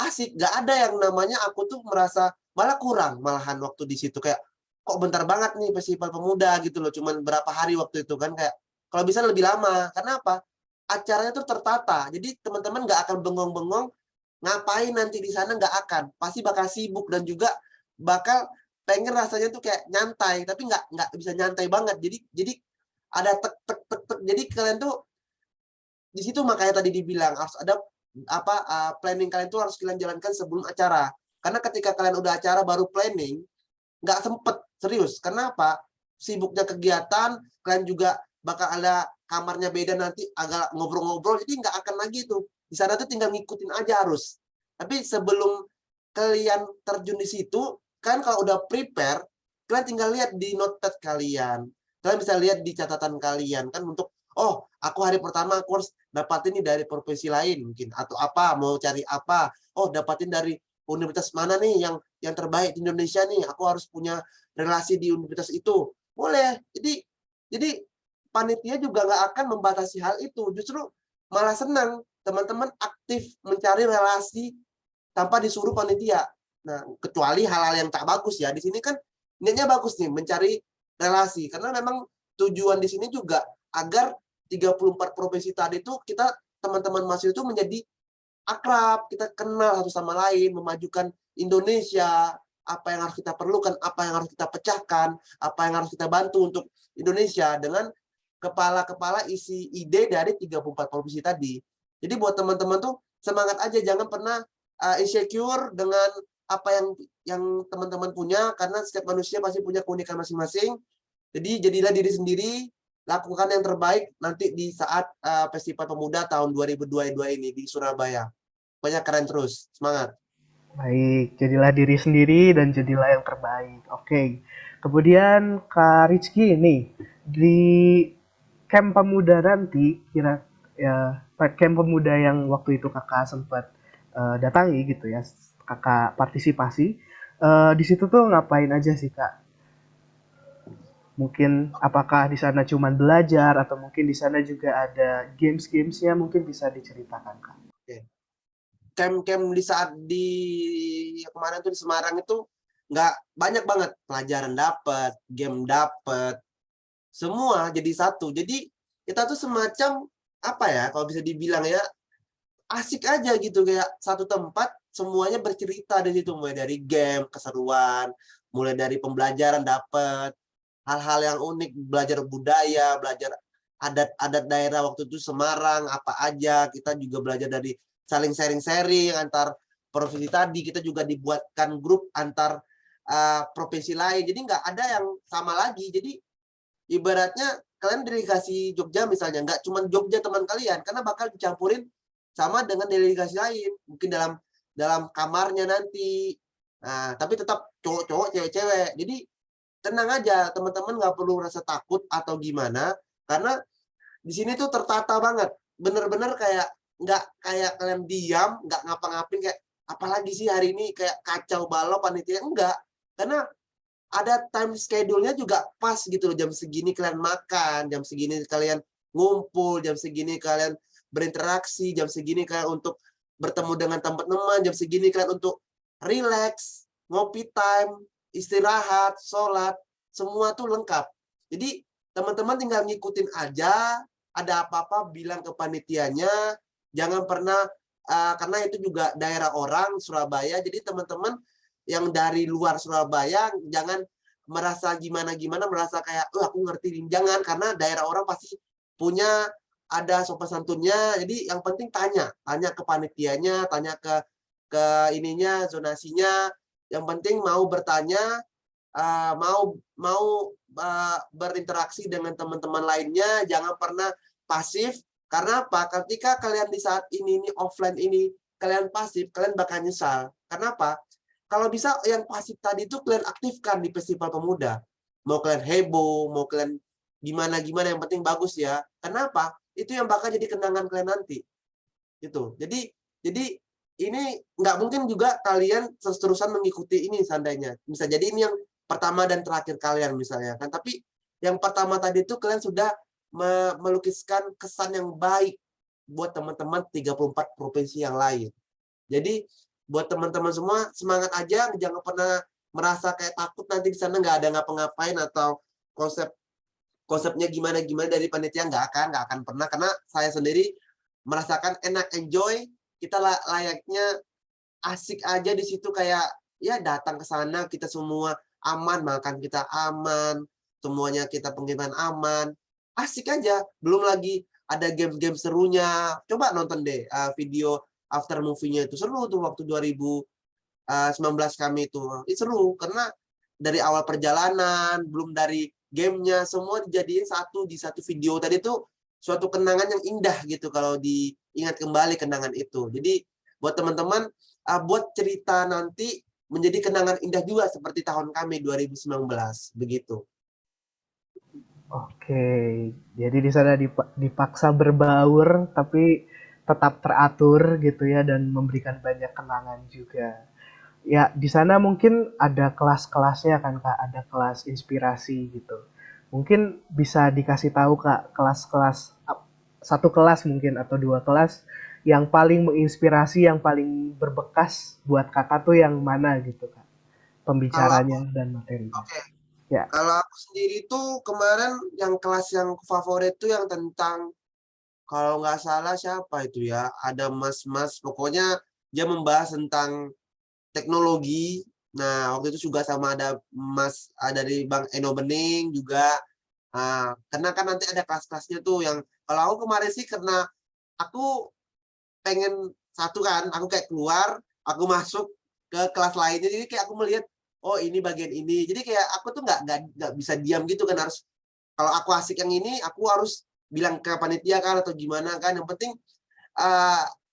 asik. Nggak ada yang namanya aku tuh merasa malah kurang, malahan waktu di situ kayak kok bentar banget nih Festival Pemuda gitu loh, cuman berapa hari waktu itu kan, kayak kalau bisa lebih lama. Karena apa? Acaranya tuh tertata, jadi teman-teman nggak akan bengong-bengong ngapain nanti di sana, nggak akan, pasti bakal sibuk dan juga bakal pengen rasanya tuh kayak nyantai, tapi nggak bisa nyantai banget. Jadi ada tek tek tek tek. Jadi kalian tuh di situ, makanya tadi dibilang harus ada planning kalian tuh harus kalian jalankan sebelum acara. Karena ketika kalian udah acara baru planning, nggak sempet serius. Kenapa? Sibuknya kegiatan, kalian juga bakal ada kamarnya beda nanti, agak ngobrol-ngobrol, jadi nggak akan lagi tuh. Di sana tuh tinggal ngikutin aja harus. Tapi sebelum kalian terjun di situ, kan kalau udah prepare, kalian tinggal lihat di notepad kalian. Kalian bisa lihat di catatan kalian kan untuk, oh, aku hari pertama aku harus dapatin ini dari profesi lain mungkin, atau apa, mau cari apa, oh dapatin dari universitas mana nih yang terbaik di Indonesia nih, aku harus punya relasi di universitas itu. Boleh. Jadi panitia juga nggak akan membatasi hal itu, justru malah senang teman-teman aktif mencari relasi tanpa disuruh panitia. Nah, kecuali hal-hal yang tak bagus ya. Di sini kan niatnya bagus nih, mencari relasi. Karena memang tujuan di sini juga agar 34 profesi tadi itu kita teman-teman mahasiswa itu menjadi akrab, kita kenal satu sama lain, memajukan Indonesia, apa yang harus kita perlukan, apa yang harus kita pecahkan, apa yang harus kita bantu untuk Indonesia dengan kepala-kepala isi ide dari 34 profesi tadi. Jadi buat teman-teman tuh semangat aja, jangan pernah insecure dengan apa yang teman-teman punya, karena setiap manusia pasti punya keunikan masing-masing. Jadi jadilah diri sendiri, lakukan yang terbaik nanti di saat Festival Pemuda tahun 2022 ini di Surabaya. Banyak keren terus, semangat. Baik, jadilah diri sendiri dan jadilah yang terbaik. Oke. Kemudian Kak Rizky nih, di camp pemuda nanti camp pemuda yang waktu itu Kakak sempat datangi gitu ya, Kakak partisipasi. Di situ tuh ngapain aja sih, Kak? Mungkin apakah di sana cuma belajar atau mungkin di sana juga ada games-gamesnya, mungkin bisa diceritakan, Kak? Camp-camp di saat di kemarin tuh di Semarang itu nggak banyak banget, pelajaran dapat, game dapat, semua jadi satu. Jadi kita tuh semacam apa ya, kalau bisa dibilang ya, asik aja gitu, kayak satu tempat semuanya bercerita di situ, mulai dari game, keseruan, mulai dari pembelajaran dapat hal-hal yang unik, belajar budaya, belajar adat-adat daerah waktu itu Semarang apa aja. Kita juga belajar dari saling sharing-sharing antar provinsi tadi. Kita juga dibuatkan grup antar provinsi lain. Jadi nggak ada yang sama lagi. Jadi ibaratnya kalian delegasi Jogja misalnya, nggak cuma Jogja teman kalian, karena bakal dicampurin sama dengan delegasi lain. Mungkin dalam kamarnya nanti. Nah, tapi tetap cowok-cowok, cewek-cewek. Jadi tenang aja, teman-teman nggak perlu rasa takut atau gimana, karena di sini tuh tertata banget. Bener-bener kayak nggak kayak kalian diam, nggak ngapa-ngapain, kayak apalagi sih hari ini kayak kacau balau panitia. Enggak, karena ada time schedule-nya juga pas gitu loh. Jam segini kalian makan, jam segini kalian ngumpul, jam segini kalian berinteraksi, jam segini kalian untuk bertemu dengan teman-teman, jam segini kalian untuk relax, ngopi time, istirahat, sholat, semua tuh lengkap. Jadi teman-teman tinggal ngikutin aja, ada apa-apa bilang ke panitianya, jangan pernah, karena itu juga daerah orang, Surabaya, jadi teman-teman yang dari luar Surabaya, jangan merasa gimana-gimana, merasa kayak, aku ngerti, jangan, karena daerah orang pasti punya, ada sopan santunnya, jadi yang penting tanya ke panitianya, tanya ke ininya, zonasinya, yang penting mau bertanya, mau berinteraksi dengan teman-teman lainnya, jangan pernah pasif. Karena apa? Ketika kalian di saat ini offline ini kalian pasif, kalian bakal nyesal. Kenapa? Kalau bisa yang pasif tadi itu kalian aktifkan di Festival Pemuda. Mau kalian heboh, mau kalian gimana-gimana, yang penting bagus ya. Kenapa? Itu yang bakal jadi kenangan kalian nanti. Gitu. Jadi ini nggak mungkin juga kalian terus-terusan mengikuti ini seandainya. Bisa jadi ini yang pertama dan terakhir kalian misalnya kan. Tapi yang pertama tadi itu kalian sudah melukiskan kesan yang baik buat teman-teman 34 provinsi yang lain. Jadi buat teman-teman semua semangat aja, jangan pernah merasa kayak takut nanti di sana nggak ada ngapa-ngapain atau konsepnya gimana-gimana dari panitia, nggak akan pernah, karena saya sendiri merasakan enak, enjoy. Kita layaknya asik aja di situ, kayak ya datang ke sana kita semua aman, makan kita aman, semuanya kita pengiriman aman, asik aja. Belum lagi ada game-game serunya. Coba nonton deh video after movie-nya, itu seru tuh waktu 19 kami itu. Ini seru karena dari awal perjalanan, belum dari gamenya, semua dijadiin di satu video tadi tuh suatu kenangan yang indah gitu kalau diingat kembali kenangan itu. Jadi buat teman-teman, buat cerita nanti menjadi kenangan indah juga seperti tahun kami 2019 begitu. Oke, jadi di sana dipaksa berbaur tapi tetap teratur gitu ya dan memberikan banyak kenangan juga. Ya, di sana mungkin ada kelas-kelasnya kan Kak, ada kelas inspirasi gitu. Mungkin bisa dikasih tahu Kak, kelas-kelas satu kelas mungkin atau dua kelas yang paling menginspirasi, yang paling berbekas buat Kakak tuh yang mana gitu Kak, pembicaranya dan materinya. Oke. Ya. Kalau aku sendiri tuh kemarin yang kelas yang favorit tuh yang tentang, kalau nggak salah siapa itu ya, ada mas-mas, pokoknya dia membahas tentang teknologi. Nah, waktu itu juga sama ada mas dari Bang Eno Bening juga. Karena kan nanti ada kelas-kelasnya tuh yang, kalau aku kemarin sih karena aku pengen satu kan, aku kayak keluar, aku masuk ke kelas lainnya, jadi kayak aku melihat, oh ini bagian ini, jadi kayak aku tuh nggak bisa diam gitu kan, harus kalau aku asik yang ini aku harus bilang ke panitia kan atau gimana kan, yang penting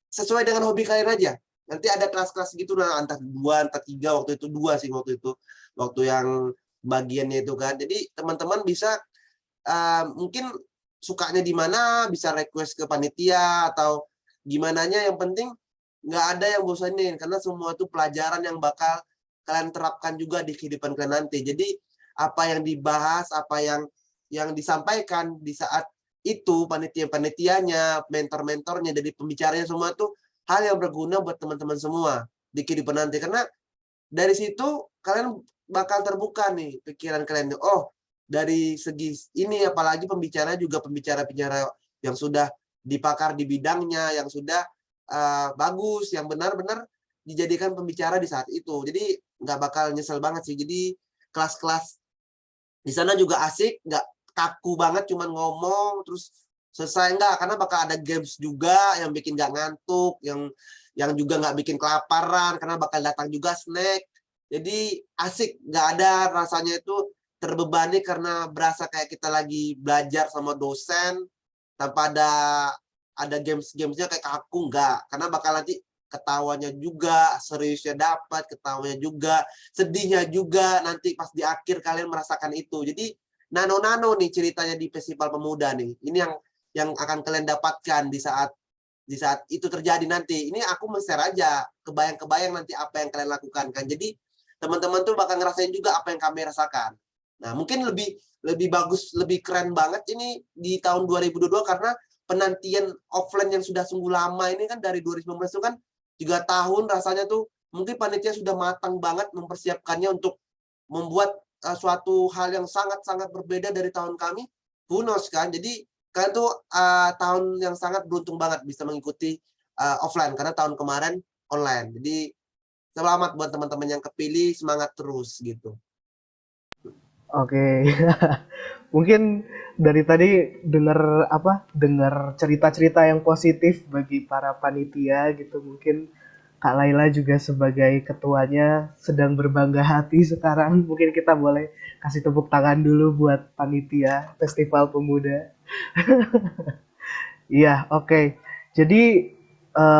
sesuai dengan hobi kalian aja. Nanti ada kelas-kelas gitu, nah entah 2, entah 3, waktu itu 2 sih waktu yang bagiannya itu kan. Jadi teman-teman bisa mungkin sukanya di mana bisa request ke panitia atau gimananya, yang penting nggak ada yang bosanin karena semua itu pelajaran yang bakal kalian terapkan juga di kehidupan kalian nanti. Jadi apa yang dibahas, apa yang disampaikan di saat itu, panitia-panitianya, mentor-mentornya, dari pembicaranya, semua tuh hal yang berguna buat teman-teman semua di kehidupan nanti. Karena dari situ kalian bakal terbuka nih pikiran kalian. Oh, dari segi ini, apalagi pembicara juga pembicara-pembicara yang sudah dipakar di bidangnya, yang sudah bagus, yang benar-benar dijadikan pembicara di saat itu. Jadi nggak bakal nyesel banget sih. Jadi kelas-kelas di sana juga asik, nggak kaku banget cuman ngomong terus selesai, enggak, karena bakal ada games juga yang bikin nggak ngantuk, yang juga nggak bikin kelaparan karena bakal datang juga snack. Jadi asik, nggak ada rasanya itu terbebani karena berasa kayak kita lagi belajar sama dosen tanpa ada games-gamesnya kayak kaku, enggak, karena bakal nanti ketawanya juga, seriusnya dapat, ketawanya juga, sedihnya juga, nanti pas di akhir kalian merasakan itu. Jadi nano-nano nih ceritanya di Festival Pemuda nih. Ini yang akan kalian dapatkan di saat itu terjadi nanti. Ini aku men-share aja, kebayang-kebayang nanti apa yang kalian lakukan kan. Jadi teman-teman tuh bakal ngerasain juga apa yang kami rasakan. Nah, mungkin lebih bagus, lebih keren banget ini di tahun 2022 karena penantian offline yang sudah sungguh lama ini kan dari 2019 itu kan 3 tahun rasanya tuh, mungkin panitia sudah matang banget mempersiapkannya untuk membuat suatu hal yang sangat-sangat berbeda dari tahun kami. Who knows kan? Jadi kalian tuh tahun yang sangat beruntung banget bisa mengikuti offline karena tahun kemarin online. Jadi selamat buat teman-teman yang kepilih, semangat terus gitu. Oke. Mungkin dari tadi dengar cerita-cerita yang positif bagi para panitia gitu. Mungkin Kak Laila juga sebagai ketuanya sedang berbangga hati sekarang. Mungkin kita boleh kasih tepuk tangan dulu buat panitia Festival Pemuda. Iya, oke. Jadi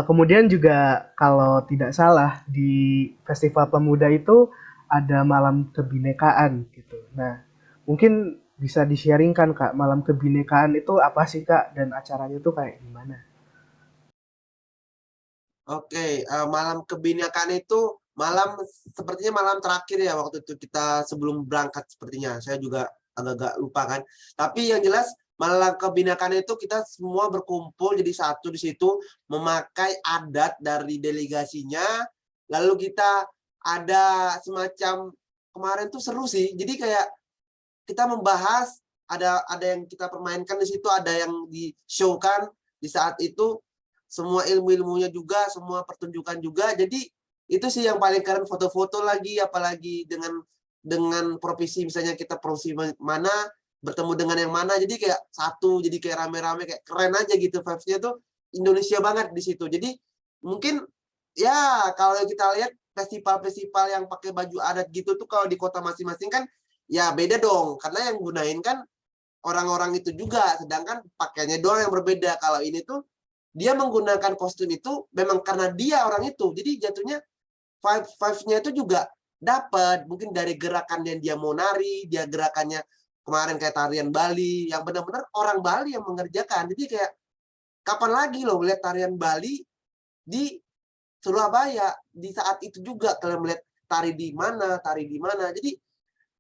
kemudian juga kalau tidak salah di Festival Pemuda itu ada malam kebinekaan gitu. Nah, mungkin bisa di-sharingkan Kak, malam kebinekaan itu apa sih Kak dan acaranya tuh kayak gimana? Oke, malam kebinekaan itu sepertinya malam terakhir ya waktu itu kita sebelum berangkat sepertinya. Saya juga agak-agak lupa kan. Tapi yang jelas malam kebinekaan itu kita semua berkumpul jadi satu di situ memakai adat dari delegasinya. Lalu kita ada semacam, kemarin tuh seru sih. Jadi kayak kita membahas, ada yang kita permainkan di situ, ada yang di-show-kan di saat itu, semua ilmu-ilmunya juga, semua pertunjukan juga. Jadi itu sih yang paling keren, foto-foto lagi, apalagi dengan provinsi, misalnya kita provinsi mana bertemu dengan yang mana, jadi kayak satu, jadi kayak rame-rame, kayak keren aja gitu, vibes-nya tuh Indonesia banget di situ. Jadi mungkin ya kalau kita lihat festival-festival yang pakai baju adat gitu tuh kalau di kota masing-masing kan ya beda dong, karena yang gunain kan orang-orang itu juga, sedangkan pakaiannya doang yang berbeda. Kalau ini tuh dia menggunakan kostum itu memang karena dia orang itu, jadi jatuhnya vibes-nya itu juga dapat, mungkin dari gerakan yang dia mau nari, dia gerakannya kemarin kayak tarian Bali yang benar-benar orang Bali yang mengerjakan. Jadi kayak kapan lagi loh melihat tarian Bali di Surabaya di saat itu juga kalian melihat tari di mana. Jadi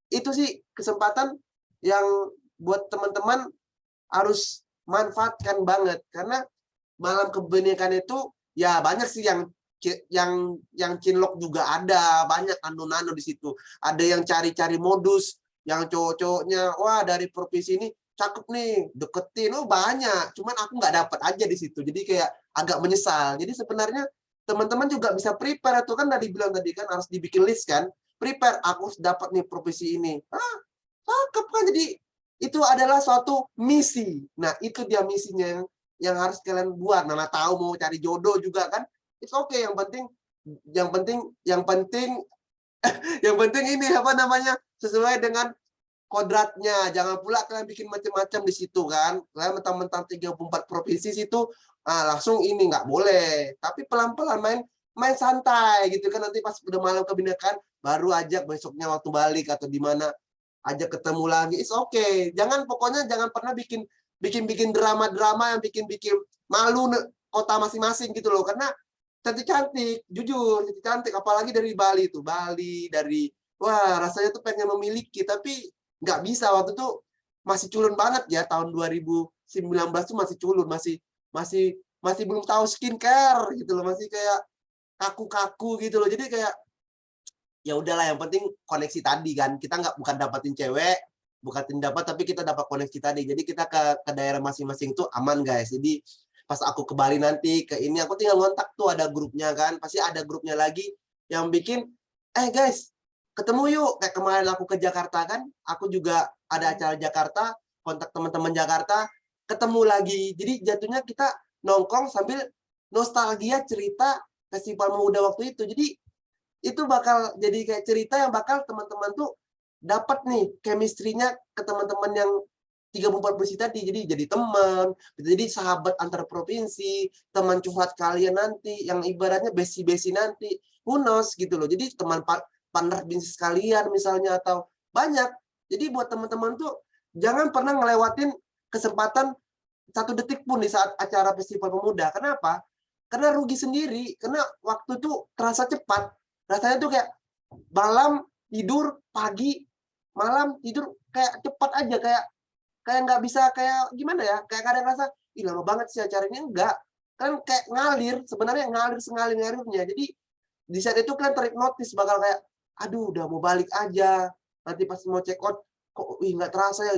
itu sih kesempatan yang buat teman-teman harus manfaatkan banget, karena malam kebinekaan itu ya banyak sih yang cinlok juga ada, banyak nano-nano di situ. Ada yang cari-cari modus, yang cowok-cowoknya wah dari provinsi ini cakep nih, deketin, oh banyak. Cuman aku nggak dapat aja di situ. Jadi kayak agak menyesal. Jadi sebenarnya teman-teman juga bisa prepare, itu kan tadi bilang tadi kan harus dibikin list kan. Prepare, aku harus dapat nih provinsi ini. Cakep kan, jadi itu adalah suatu misi. Nah, itu dia misinya yang harus kalian buat. Nah, tahu mau cari jodoh juga kan, it's okay. Yang penting ini apa namanya, sesuai dengan kodratnya. Jangan pula kalian bikin macam-macam di situ kan. Kalian mentang-mentang 34 provinsi situ langsung ini nggak boleh. Tapi pelan-pelan main santai gitu kan. Nanti pas udah malam kebinekaan baru ajak besoknya waktu balik atau di mana ajak ketemu lagi. It's okay. Pokoknya jangan pernah bikin drama-drama yang bikin malu kota masing-masing gitu loh. Karena cantik-cantik, jujur, cantik, apalagi dari Bali itu. Wah, rasanya tuh pengen memiliki, tapi nggak bisa. Waktu itu masih culun banget ya, tahun 2019 tuh masih culun, masih belum tahu skincare gitu loh, masih kayak kaku-kaku gitu loh. Jadi kayak ya udahlah, yang penting koneksi tadi kan. Kita bukan dapatin cewek, tapi kita dapat koneksi tadi. Jadi kita ke daerah masing-masing tuh aman guys. Jadi pas aku ke Bali nanti ke ini, aku tinggal ngontak tuh, ada grupnya kan. Pasti ada grupnya lagi yang bikin guys ketemu yuk. Kayak kemarin aku ke Jakarta kan, aku juga ada acara Jakarta, kontak teman-teman Jakarta, ketemu lagi. Jadi jatuhnya kita nongkrong sambil nostalgia cerita festival muda waktu itu. Jadi itu bakal jadi kayak cerita yang bakal teman-teman tuh dapat nih chemistry-nya ke teman-teman yang 34 provinsi tadi. Jadi teman, jadi sahabat antar provinsi, teman curhat kalian nanti, yang ibaratnya besi-besi nanti, who knows gitu loh. Jadi teman partner bisnis kalian misalnya, atau banyak. Jadi buat teman-teman tuh jangan pernah ngelewatin kesempatan 1 detik pun di saat acara festival pemuda. Kenapa? Karena rugi sendiri, karena waktu tuh terasa cepat. Rasanya tuh kayak malam tidur, pagi, malam tidur, kayak cepat aja, kayak nggak bisa, kayak gimana ya, kayak kadang rasa ih lama banget sih acara ini. Enggak, kan kayak ngalir, sebenarnya ngalir sengalir-ngalirnya. Jadi di saat itu kalian terhipnotis, bakal kayak aduh udah mau balik aja, nanti pas mau check out kok nggak terasa ya,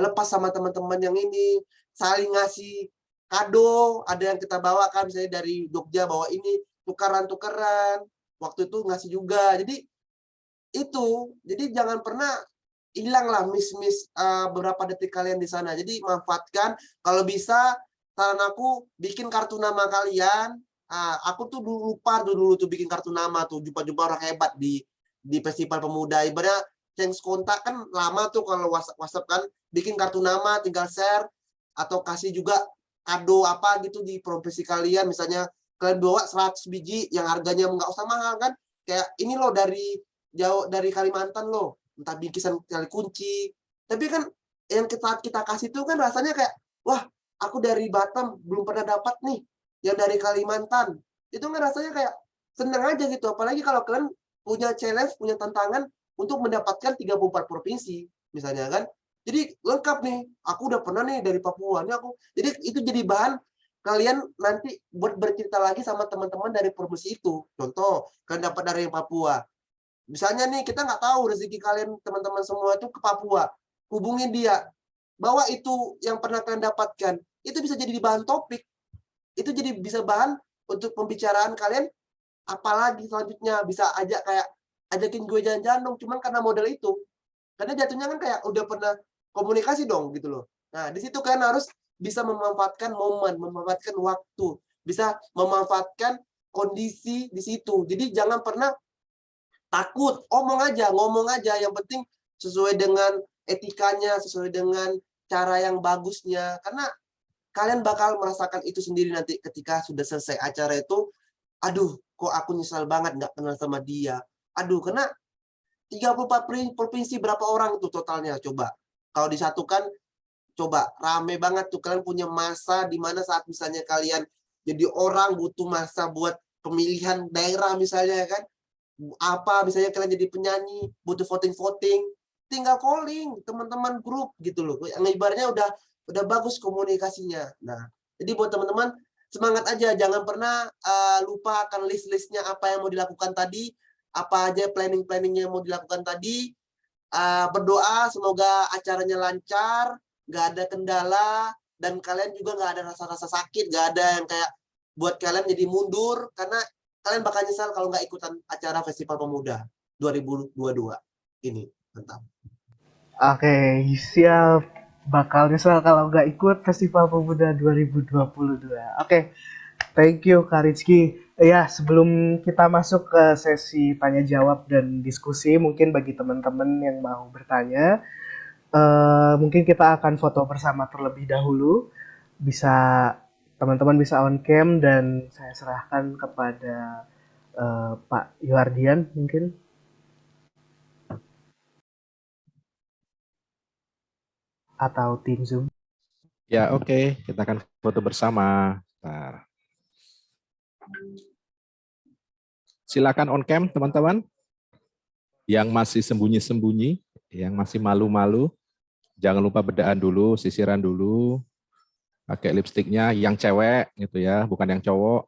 lepas sama teman-teman yang ini, saling ngasih kado, ada yang kita bawa kan, misalnya dari Jogja bawa ini, tukaran-tukaran, waktu itu ngasih juga. Jadi jangan pernah hilanglah miss beberapa detik kalian di sana. Jadi manfaatkan, kalau bisa saran aku bikin kartu nama kalian. Aku tuh dulu tuh bikin kartu nama tuh, jumpa-jumpa orang hebat di festival pemuda. Ibaratnya change kontak kan lama tuh kalau WhatsApp kan, bikin kartu nama tinggal share atau kasih juga kado apa gitu di provinsi kalian. Misalnya kalian bawa 100 biji yang harganya nggak usah mahal kan, kayak ini loh dari Kalimantan loh, entah bingkisan kali kunci. Tapi kan yang kita kasih tuh kan rasanya kayak wah, aku dari Batam belum pernah dapat nih yang dari Kalimantan. Itu kan rasanya kayak seneng aja gitu. Apalagi kalau kalian punya challenge, punya tantangan untuk mendapatkan 34 provinsi misalnya kan. Jadi lengkap nih, aku udah pernah nih dari Papua nih aku. Jadi itu jadi bahan kalian nanti buat bercerita lagi sama teman-teman dari provinsi itu. Contoh, kalian dapat dari Papua. Misalnya nih, kita nggak tahu rezeki kalian teman-teman semua itu ke Papua. Hubungin dia. Bawa itu yang pernah kalian dapatkan. Itu bisa jadi bahan topik. Itu jadi bisa bahan untuk pembicaraan kalian. Apalagi selanjutnya bisa ajakin gue jalan-jalan dong. Cuman karena model itu. Karena jatuhnya kan kayak udah pernah komunikasi dong gitu loh. Nah, di situ kalian harus bisa memanfaatkan momen, memanfaatkan waktu, bisa memanfaatkan kondisi di situ. Jadi jangan pernah takut, ngomong aja. Yang penting sesuai dengan etikanya, sesuai dengan cara yang bagusnya. Karena kalian bakal merasakan itu sendiri nanti ketika sudah selesai acara itu. Aduh, kok aku nyesal banget nggak kenal sama dia. Aduh, karena 34 provinsi berapa orang itu totalnya? Coba. Kalau disatukan, coba rame banget tuh. Kalian punya masa di mana saat misalnya kalian jadi orang butuh masa buat pemilihan daerah misalnya kan. Apa misalnya kalian jadi penyanyi butuh voting tinggal calling teman-teman grup gitu loh, yang ibaratnya udah bagus komunikasinya. Nah, jadi buat teman-teman semangat aja, jangan pernah lupa akan list-listnya apa yang mau dilakukan tadi, apa aja planning-planningnya yang mau dilakukan tadi. Berdoa semoga acaranya lancar, nggak ada kendala, dan kalian juga nggak ada rasa-rasa sakit, nggak ada yang kayak buat kalian jadi mundur, karena kalian bakal nyesal kalau nggak ikutan acara Festival Pemuda 2022 ini. Mantap. Oke, siap. Bakal nyesel kalau nggak ikut Festival Pemuda 2022. Oke, thank you Kak Rizky. Ya, sebelum kita masuk ke sesi tanya jawab dan diskusi, mungkin bagi teman-teman yang mau bertanya, mungkin kita akan foto bersama terlebih dahulu. Teman-teman bisa on cam dan saya serahkan kepada Pak Yuardian mungkin. Atau tim Zoom. Ya, oke. Kita akan foto bersama. Bentar. Silakan on cam, teman-teman. Yang masih sembunyi-sembunyi, yang masih malu-malu, jangan lupa bedaan dulu, sisiran dulu. Pakai lipstiknya yang cewek gitu ya, bukan yang cowok.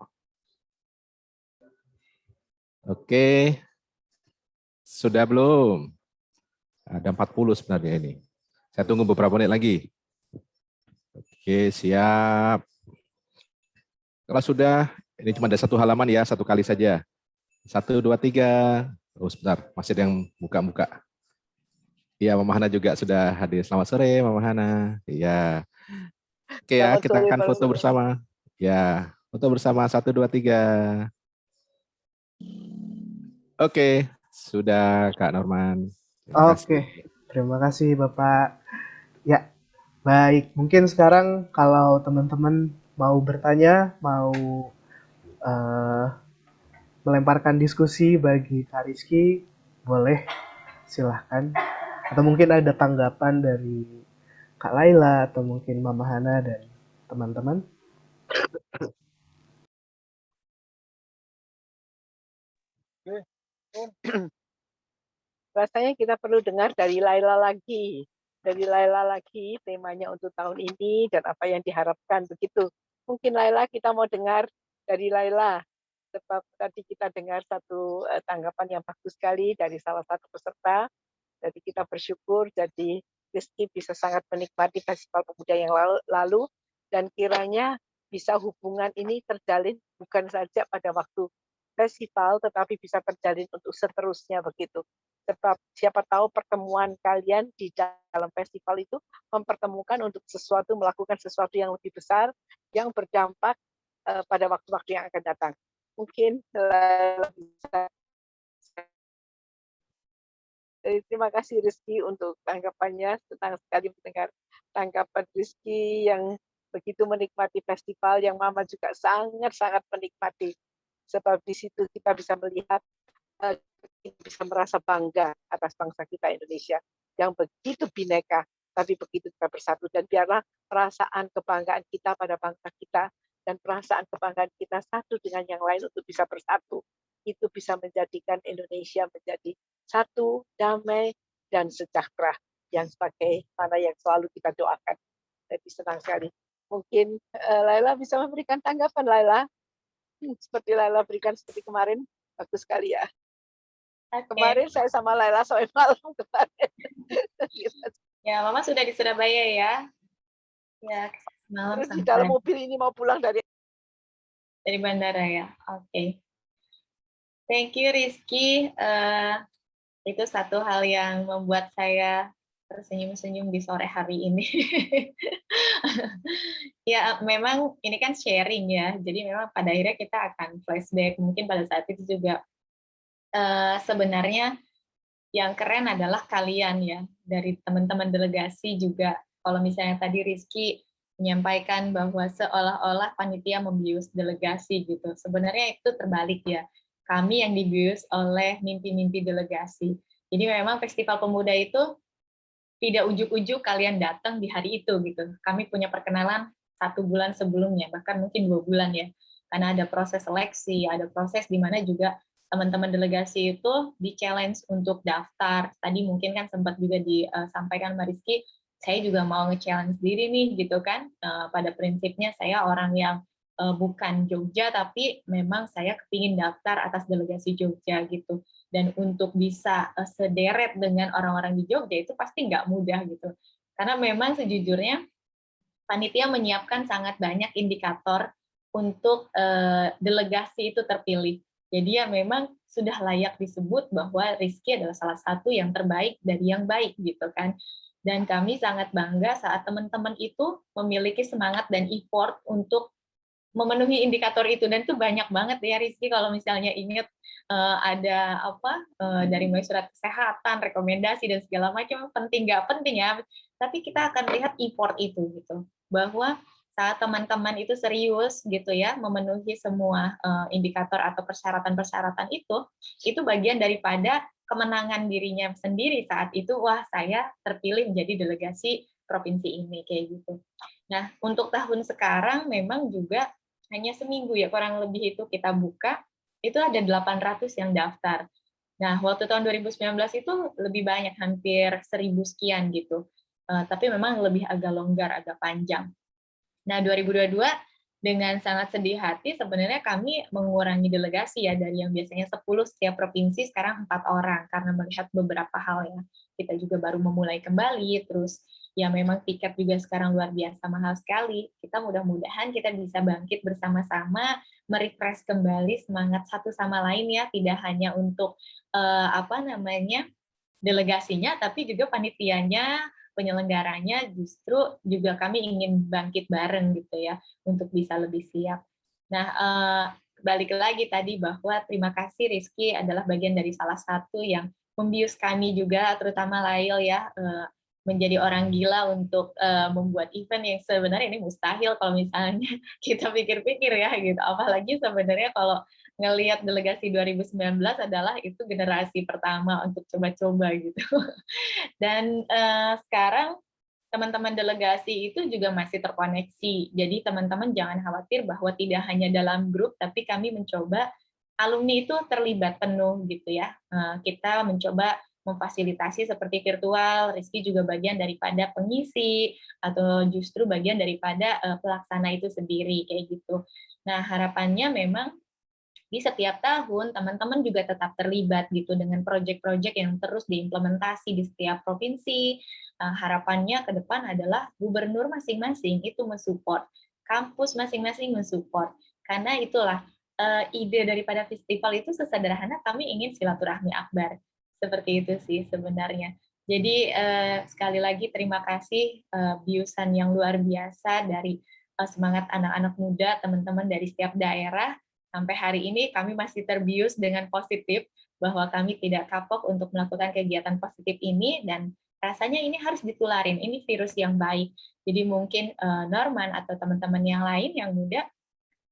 Oke. Sudah belum? Ada 40 sebenarnya ini. Saya tunggu beberapa menit lagi. Oke, siap. Kalau sudah, ini cuma ada satu halaman ya, satu kali saja. 1, 2, 3. Oh, sebentar, masih ada yang buka-buka. Iya, Mama Hana juga sudah hadir. Selamat sore, Mama Hana. Iya. Oke ya, kita akan foto bersama. Ya, foto bersama 1, 2, 3. Oke, sudah Kak Norman. Oke, terima kasih Bapak. Ya, baik. Mungkin sekarang kalau teman-teman mau bertanya, mau melemparkan diskusi bagi Kak Rizky, boleh silahkan. Atau mungkin ada tanggapan dari Kak Laila atau mungkin Mama Hana dan teman-teman. Rasanya kita perlu dengar dari Laila lagi. Dari Laila lagi temanya untuk tahun ini dan apa yang diharapkan begitu. Mungkin Laila kita mau dengar dari Laila. Sebab tadi kita dengar satu tanggapan yang bagus sekali dari salah satu peserta. Jadi kita bersyukur jadi Rizky bisa sangat menikmati Festival Pemuda yang lalu dan kiranya bisa hubungan ini terjalin bukan saja pada waktu festival tetapi bisa terjalin untuk seterusnya begitu. Sebab siapa tahu pertemuan kalian di dalam festival itu mempertemukan untuk sesuatu, melakukan sesuatu yang lebih besar yang berdampak pada waktu-waktu yang akan datang. Mungkin bisa. Terima kasih Rizky untuk tanggapannya. Senang sekali mendengar tanggapan Rizky yang begitu menikmati festival yang Mama juga sangat-sangat menikmati. Sebab di situ kita bisa melihat, bisa merasa bangga atas bangsa kita Indonesia yang begitu bineka, tapi begitu kita bersatu. Dan biarlah perasaan kebanggaan kita pada bangsa kita dan perasaan kebanggaan kita satu dengan yang lain untuk bisa bersatu. Itu bisa menjadikan Indonesia menjadi satu, damai, dan sejahtera yang sebagaimana yang selalu kita doakan. Jadi senang sekali. Mungkin Laila bisa memberikan tanggapan, Laila. Seperti Laila berikan seperti kemarin, bagus sekali ya. Kemarin saya sama Laila sampai malam kemarin. Ya, Mama sudah di Surabaya ya. Ya, malam Terus di dalam mobil ini mau pulang dari bandara ya. Oke. Thank you Rizky. Itu satu hal yang membuat saya tersenyum-senyum di sore hari ini. Ya, memang ini kan sharing ya, jadi memang pada akhirnya kita akan flashback, mungkin pada saat itu juga sebenarnya yang keren adalah kalian ya, dari teman-teman delegasi juga. Kalau misalnya tadi Rizky menyampaikan bahwa seolah-olah panitia membius delegasi gitu. Sebenarnya itu terbalik ya. Kami yang dibius oleh mimpi-mimpi delegasi. Jadi memang Festival Pemuda itu tidak ujuk-ujuk kalian datang di hari itu gitu. Kami punya perkenalan 1 bulan sebelumnya, bahkan mungkin 2 bulan ya. Karena ada proses seleksi, ada proses di mana juga teman-teman delegasi itu di-challenge untuk daftar. Tadi mungkin kan sempat juga disampaikan Mbak Rizky, saya juga mau nge-challenge diri nih gitu kan. Pada prinsipnya saya orang yang bukan Jogja, tapi memang saya kepingin daftar atas delegasi Jogja gitu. Dan untuk bisa sederet dengan orang-orang di Jogja itu pasti nggak mudah gitu. Karena memang sejujurnya panitia menyiapkan sangat banyak indikator untuk delegasi itu terpilih. Jadi ya memang sudah layak disebut bahwa Rizky adalah salah satu yang terbaik dari yang baik gitu kan. Dan kami sangat bangga saat teman-teman itu memiliki semangat dan effort untuk memenuhi indikator itu, dan itu banyak banget ya Rizky kalau misalnya ingat ada apa dari mulai surat kesehatan, rekomendasi dan segala macam, penting nggak penting ya, tapi kita akan lihat effort itu gitu, bahwa saat teman-teman itu serius gitu ya memenuhi semua indikator atau persyaratan-persyaratan itu bagian daripada kemenangan dirinya sendiri saat itu, wah saya terpilih menjadi delegasi provinsi ini kayak gitu. Nah untuk tahun sekarang memang juga hanya seminggu ya kurang lebih itu kita buka, itu ada 800 yang daftar. Nah, waktu tahun 2019 itu lebih banyak, hampir 1.000 sekian gitu. Tapi memang lebih agak longgar, agak panjang. Nah, 2022 dengan sangat sedih hati sebenarnya kami mengurangi delegasi ya, dari yang biasanya 10 setiap provinsi sekarang 4 orang karena melihat beberapa hal ya. Kita juga baru memulai kembali, terus ya memang tiket juga sekarang luar biasa mahal sekali. Kita mudah-mudahan kita bisa bangkit bersama-sama, merefresh kembali semangat satu sama lain ya, tidak hanya untuk delegasinya, tapi juga panitianya, penyelenggaranya, justru juga kami ingin bangkit bareng gitu ya, untuk bisa lebih siap. Nah, balik lagi tadi bahwa terima kasih Rizky adalah bagian dari salah satu yang membius kami juga, terutama Lail ya, menjadi orang gila untuk membuat event yang sebenarnya ini mustahil kalau misalnya kita pikir-pikir ya gitu. Apalagi sebenarnya kalau ngelihat delegasi 2019 adalah itu generasi pertama untuk coba-coba gitu. Dan sekarang teman-teman delegasi itu juga masih terkoneksi. Jadi teman-teman jangan khawatir bahwa tidak hanya dalam grup, tapi kami mencoba alumni itu terlibat penuh gitu ya. Kita mencoba memfasilitasi seperti virtual, Rizky juga bagian daripada pengisi, atau justru bagian daripada pelaksana itu sendiri, kayak gitu. Nah, harapannya memang di setiap tahun teman-teman juga tetap terlibat gitu dengan proyek-proyek yang terus diimplementasi di setiap provinsi. Harapannya ke depan adalah gubernur masing-masing itu mensupport, kampus masing-masing mensupport. Karena itulah ide daripada festival itu sesederhana kami ingin silaturahmi akbar. Seperti itu sih sebenarnya. Jadi sekali lagi terima kasih biusan yang luar biasa dari semangat anak-anak muda, teman-teman dari setiap daerah. Sampai hari ini kami masih terbius dengan positif bahwa kami tidak kapok untuk melakukan kegiatan positif ini, dan rasanya ini harus ditularin, ini virus yang baik. Jadi mungkin Norman atau teman-teman yang lain yang muda,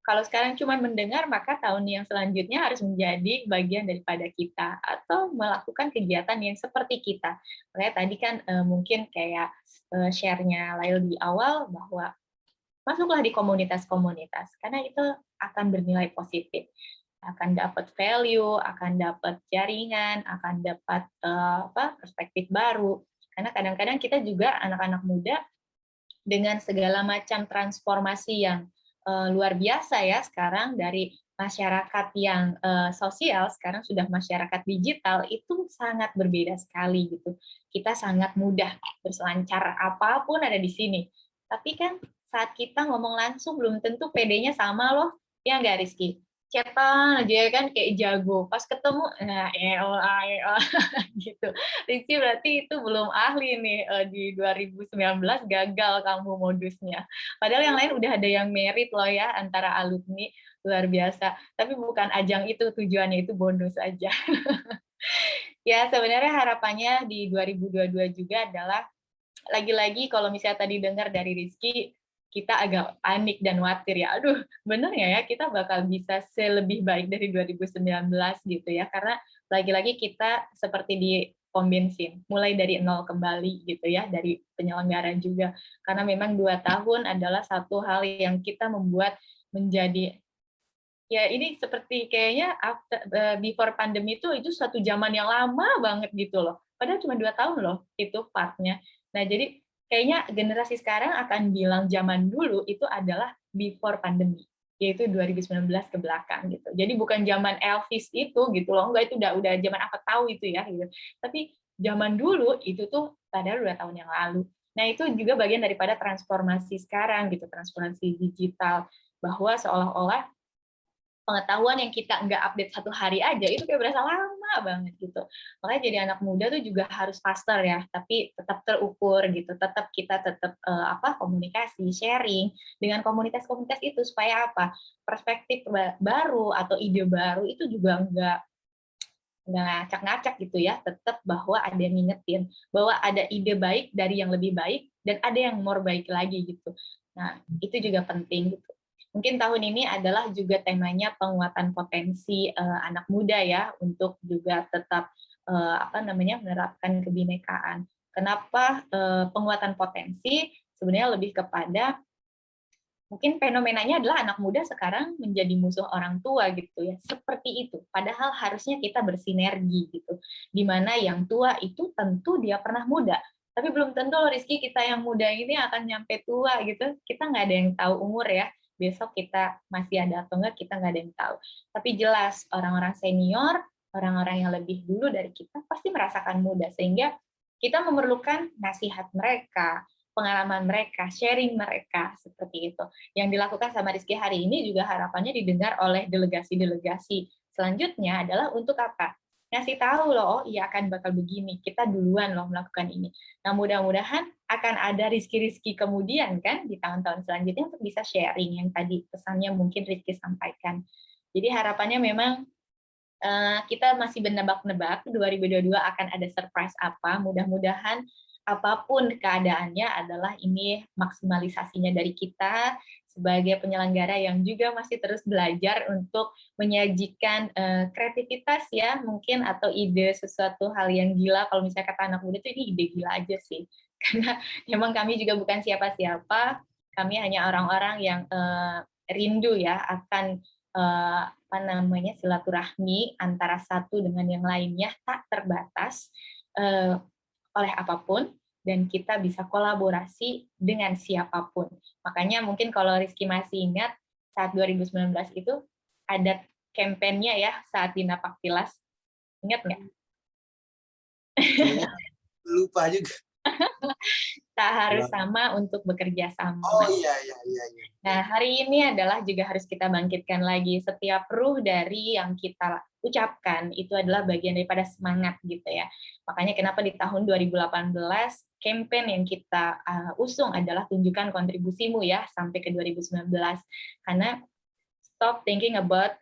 kalau sekarang cuma mendengar, maka tahun yang selanjutnya harus menjadi bagian daripada kita, atau melakukan kegiatan yang seperti kita. Makanya tadi kan mungkin kayak share-nya Lail di awal, bahwa masuklah di komunitas-komunitas, karena itu akan bernilai positif. Akan dapat value, akan dapat jaringan, akan dapat perspektif baru. Karena kadang-kadang kita juga anak-anak muda dengan segala macam transformasi yang luar biasa ya sekarang, dari masyarakat yang sosial sekarang sudah masyarakat digital, itu sangat berbeda sekali gitu. Kita sangat mudah berselancar apapun ada di sini. Tapi kan saat kita ngomong langsung belum tentu PD-nya sama loh, ya nggak Rizky? chatan aja ya kan kayak jago. Pas ketemu, nah gitu. Rizky berarti itu belum ahli nih di 2019 gagal kamu modusnya. Padahal yang lain udah ada yang merit loh ya antara alumni luar biasa. Tapi bukan ajang itu tujuannya itu bonus aja. Ya sebenarnya harapannya di 2022 juga adalah lagi-lagi kalau misalnya tadi dengar dari Rizky, kita agak panik dan khawatir ya. Aduh, bener nggak ya kita bakal bisa selebih baik dari 2019 gitu ya. Karena lagi-lagi kita seperti di pom bensin, mulai dari nol kembali gitu ya, dari penyelenggara juga. Karena memang 2 tahun adalah satu hal yang kita membuat menjadi ya ini seperti kayaknya before pandemi itu suatu zaman yang lama banget gitu loh. Padahal cuma 2 tahun loh itu partnya. Nah jadi kayaknya generasi sekarang akan bilang zaman dulu itu adalah before pandemi, yaitu 2019 ke belakang gitu. Jadi bukan zaman Elvis itu gitu loh, enggak itu udah zaman apa tahu itu ya gitu. Tapi zaman dulu itu tuh padahal 2 tahun yang lalu. Nah itu juga bagian daripada transformasi sekarang gitu, transformasi digital bahwa seolah-olah pengetahuan yang kita nggak update 1 hari aja itu kayak berasa lama banget gitu. Makanya jadi anak muda tuh juga harus faster ya, tapi tetap terukur gitu. Tetap kita komunikasi, sharing dengan komunitas-komunitas itu supaya apa? Perspektif baru atau ide baru itu juga nggak ngacak-ngacak gitu ya. Tetap bahwa ada yang ngingetin bahwa ada ide baik dari yang lebih baik dan ada yang more baik lagi gitu. Nah, itu juga penting gitu. Mungkin tahun ini adalah juga temanya penguatan potensi anak muda ya untuk juga tetap menerapkan kebinekaan. Kenapa penguatan potensi? Sebenarnya lebih kepada mungkin fenomenanya adalah anak muda sekarang menjadi musuh orang tua gitu ya. Seperti itu. Padahal harusnya kita bersinergi gitu. Di mana yang tua itu tentu dia pernah muda. Tapi belum tentu loh Rizky kita yang muda ini akan nyampe tua gitu. Kita nggak ada yang tahu umur ya. Besok kita masih ada atau enggak kita nggak ada yang tahu. Tapi jelas orang-orang senior, orang-orang yang lebih dulu dari kita pasti merasakan muda. Sehingga kita memerlukan nasihat mereka, pengalaman mereka, sharing mereka, seperti itu. Yang dilakukan sama Rizky hari ini juga harapannya didengar oleh delegasi-delegasi. Selanjutnya adalah untuk apa? Ngasih tahu loh, oh iya akan bakal begini, kita duluan loh melakukan ini. Nah mudah-mudahan akan ada Rizky-Rizky kemudian kan di tahun-tahun selanjutnya untuk bisa sharing yang tadi pesannya mungkin Rizky sampaikan. Jadi harapannya memang kita masih menebak-nebak 2022 akan ada surprise apa. Mudah-mudahan apapun keadaannya adalah ini maksimalisasinya dari kita sebagai penyelenggara yang juga masih terus belajar untuk menyajikan kreativitas ya mungkin atau ide sesuatu hal yang gila. Kalau misalnya kata anak muda itu ini ide gila aja sih karena memang kami juga bukan siapa-siapa, kami hanya orang-orang yang rindu ya akan silaturahmi antara satu dengan yang lainnya tak terbatas oleh apapun dan kita bisa kolaborasi dengan siapapun. Makanya mungkin kalau Rizky masih ingat saat 2019 itu ada kampanyenya ya saat di Napaktilas. Ingat nggak? Lupa juga. Tak harus sama untuk bekerja sama. Oh iya. Nah, hari ini adalah juga harus kita bangkitkan lagi setiap ruh dari yang kita ucapkan itu adalah bagian daripada semangat gitu ya. Makanya kenapa di tahun 2018 campaign yang kita usung adalah tunjukkan kontribusimu ya sampai ke 2019. Karena stop thinking about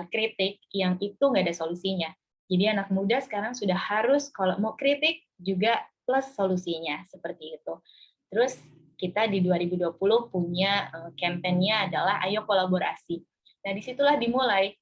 kritik yang itu nggak ada solusinya. Jadi anak muda sekarang sudah harus kalau mau kritik juga plus solusinya seperti itu. Terus kita di 2020 punya kampanye adalah ayo kolaborasi. Nah disitulah dimulai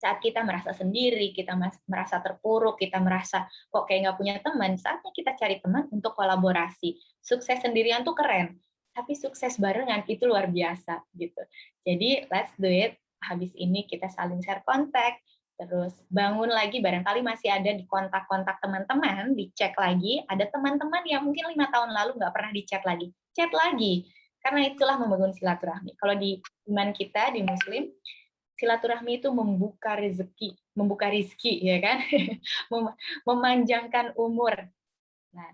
saat kita merasa sendiri, kita merasa terpuruk, kita merasa kok kayak nggak punya teman, saatnya kita cari teman untuk kolaborasi. Sukses sendirian tuh keren, tapi sukses barengan itu luar biasa gitu. Jadi let's do it. Habis ini kita saling share kontak, terus bangun lagi, barangkali masih ada di kontak-kontak teman-teman, dicek lagi, ada teman-teman yang mungkin 5 tahun lalu nggak pernah dichat lagi, chat lagi, karena itulah membangun silaturahmi. Kalau di iman kita, di Muslim, silaturahmi itu membuka rezeki ya kan, memanjangkan umur. Nah,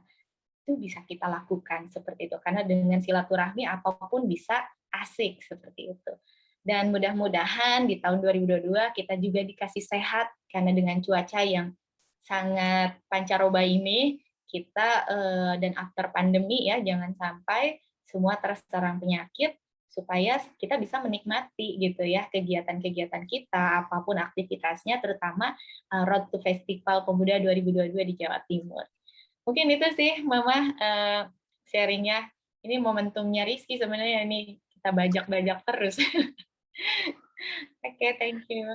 itu bisa kita lakukan seperti itu, karena dengan silaturahmi apapun bisa asik seperti itu. Dan mudah-mudahan di tahun 2022 kita juga dikasih sehat, karena dengan cuaca yang sangat pancaroba ini, kita dan after pandemi ya, jangan sampai semua terserang penyakit, supaya kita bisa menikmati gitu ya kegiatan-kegiatan kita, apapun aktivitasnya, terutama Road to Festival Pemuda 2022 di Jawa Timur. Mungkin itu sih Mama sharingnya. Ini momentumnya Rizky sebenarnya, ini kita bajak-bajak terus. Oke, thank you.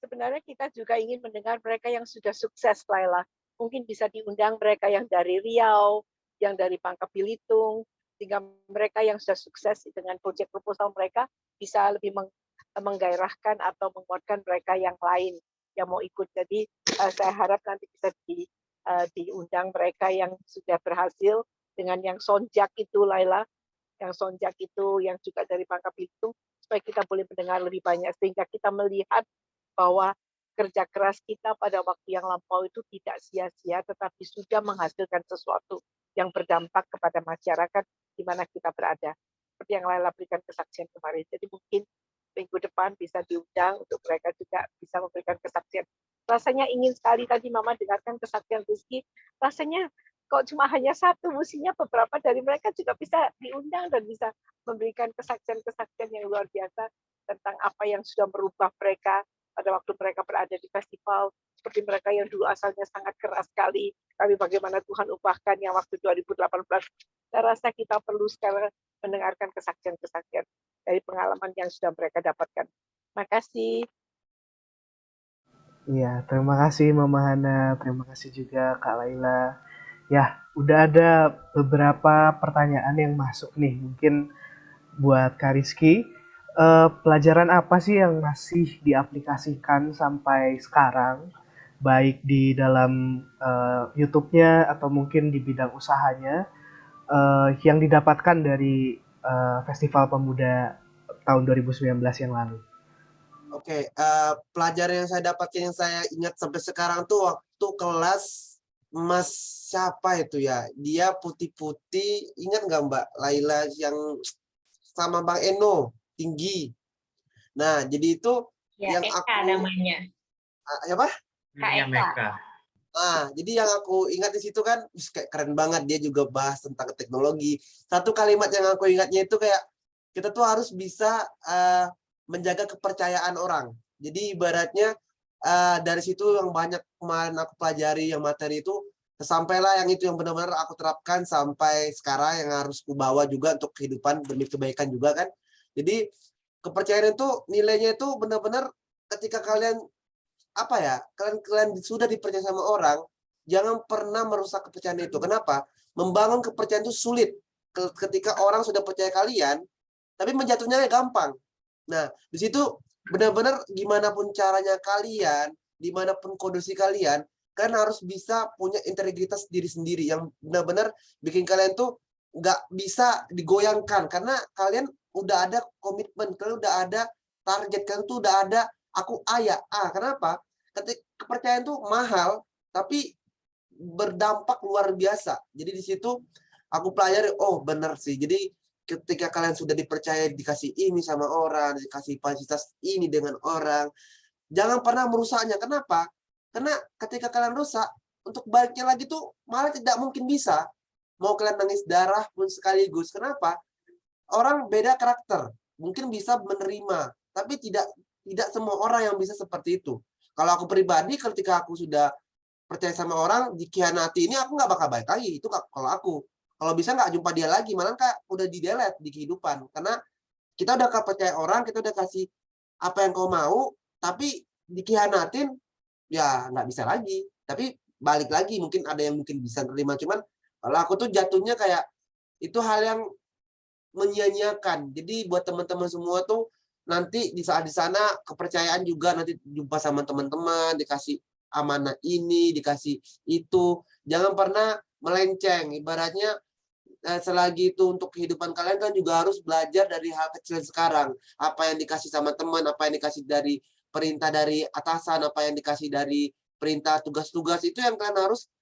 Sebenarnya kita juga ingin mendengar mereka yang sudah sukses, Laila. Mungkin bisa diundang mereka yang dari Riau, yang dari Bangka Belitung, sehingga mereka yang sudah sukses dengan proyek proposal mereka bisa lebih menggairahkan atau menguatkan mereka yang lain yang mau ikut. Jadi saya harap nanti bisa diundang mereka yang sudah berhasil dengan yang sonjak itu, Laila, yang sonjak itu yang juga dari Bangka Belitung, supaya kita boleh mendengar lebih banyak, sehingga kita melihat bahwa kerja keras kita pada waktu yang lampau itu tidak sia-sia, tetapi sudah menghasilkan sesuatu yang berdampak kepada masyarakat di mana kita berada. Seperti yang Laila berikan kesaksian kemarin. Jadi mungkin minggu depan bisa diundang untuk mereka juga bisa memberikan kesaksian. Rasanya ingin sekali tadi Mama dengarkan kesaksian Rizky. Rasanya kok cuma hanya satu, mestinya beberapa dari mereka juga bisa diundang dan bisa memberikan kesaksian-kesaksian yang luar biasa tentang apa yang sudah merubah mereka pada waktu mereka berada di festival, seperti mereka yang dulu asalnya sangat keras sekali, tapi bagaimana Tuhan ubahkan yang waktu 2018. Saya rasa kita perlu sekarang mendengarkan kesaksian-kesaksian dari pengalaman yang sudah mereka dapatkan. Terima kasih. Iya, terima kasih Mama Hana, terima kasih juga Kak Laila. Ya, udah ada beberapa pertanyaan yang masuk nih, mungkin buat Kak Rizky. Pelajaran apa sih yang masih diaplikasikan sampai sekarang, baik di dalam YouTube-nya atau mungkin di bidang usahanya, yang didapatkan dari Festival Pemuda tahun 2019 yang lalu? Oke, pelajaran yang saya dapatkan yang saya ingat sampai sekarang tuh waktu kelas Mas siapa itu ya? Dia putih-putih, ingat nggak Mbak Laila yang sama Bang Eno tinggi. Nah, jadi itu Ya, yang Eka aku namanya. apa? Kak Eka. Nah, jadi yang aku ingat di situ kan kayak keren banget, dia juga bahas tentang teknologi. Satu kalimat yang aku ingatnya itu kayak kita tuh harus bisa menjaga kepercayaan orang. Jadi ibaratnya dari situ yang banyak kemarin aku pelajari yang materi itu, sampailah yang itu yang benar-benar aku terapkan sampai sekarang, yang harus ku bawa juga untuk kehidupan demi kebaikan juga kan. Jadi kepercayaan itu nilainya itu benar-benar ketika kalian kalian sudah dipercaya sama orang, jangan pernah merusak kepercayaan itu. Kenapa? Membangun kepercayaan itu sulit ketika orang sudah percaya kalian, tapi menjatuhnya gampang. Nah, di situ benar-benar gimana pun caranya kalian, dimanapun kondisi kalian harus bisa punya integritas diri sendiri yang benar-benar bikin kalian tuh nggak bisa digoyangkan, karena kalian udah ada komitmen, kalian udah ada target, kalian tuh udah ada aku kenapa? Ketika kepercayaan tuh mahal, tapi berdampak luar biasa. Jadi di situ aku pelajari, oh benar sih. Jadi ketika kalian sudah dipercaya, dikasih ini sama orang, dikasih fasilitas ini dengan orang, jangan pernah merusaknya. Kenapa? Karena ketika kalian rusak, untuk baliknya lagi tuh malah tidak mungkin bisa. Mau kalian nangis darah pun sekaligus. Kenapa? Orang beda karakter. Mungkin bisa menerima, tapi tidak semua orang yang bisa seperti itu. Kalau aku pribadi, ketika aku sudah percaya sama orang, dikhianati ini aku nggak bakal baik lagi. Itu kalau aku. Kalau bisa nggak jumpa dia lagi, malah udah di-delete di kehidupan. Karena kita udah percaya orang, kita udah kasih apa yang kau mau, tapi dikhianatin, ya nggak bisa lagi. Tapi balik lagi, mungkin ada yang mungkin bisa terima. Cuman kalau aku tuh jatuhnya kayak, itu hal yang menyia-nyiakan. Jadi buat teman-teman semua tuh, nanti di saat di sana kepercayaan juga, nanti jumpa sama teman-teman, dikasih amanah ini, dikasih itu, jangan pernah melenceng. Ibaratnya selagi itu untuk kehidupan kalian kan juga harus belajar dari hal kecil sekarang. Apa yang dikasih sama teman, apa yang dikasih dari perintah dari atasan, apa yang dikasih dari perintah tugas-tugas, itu yang kalian harus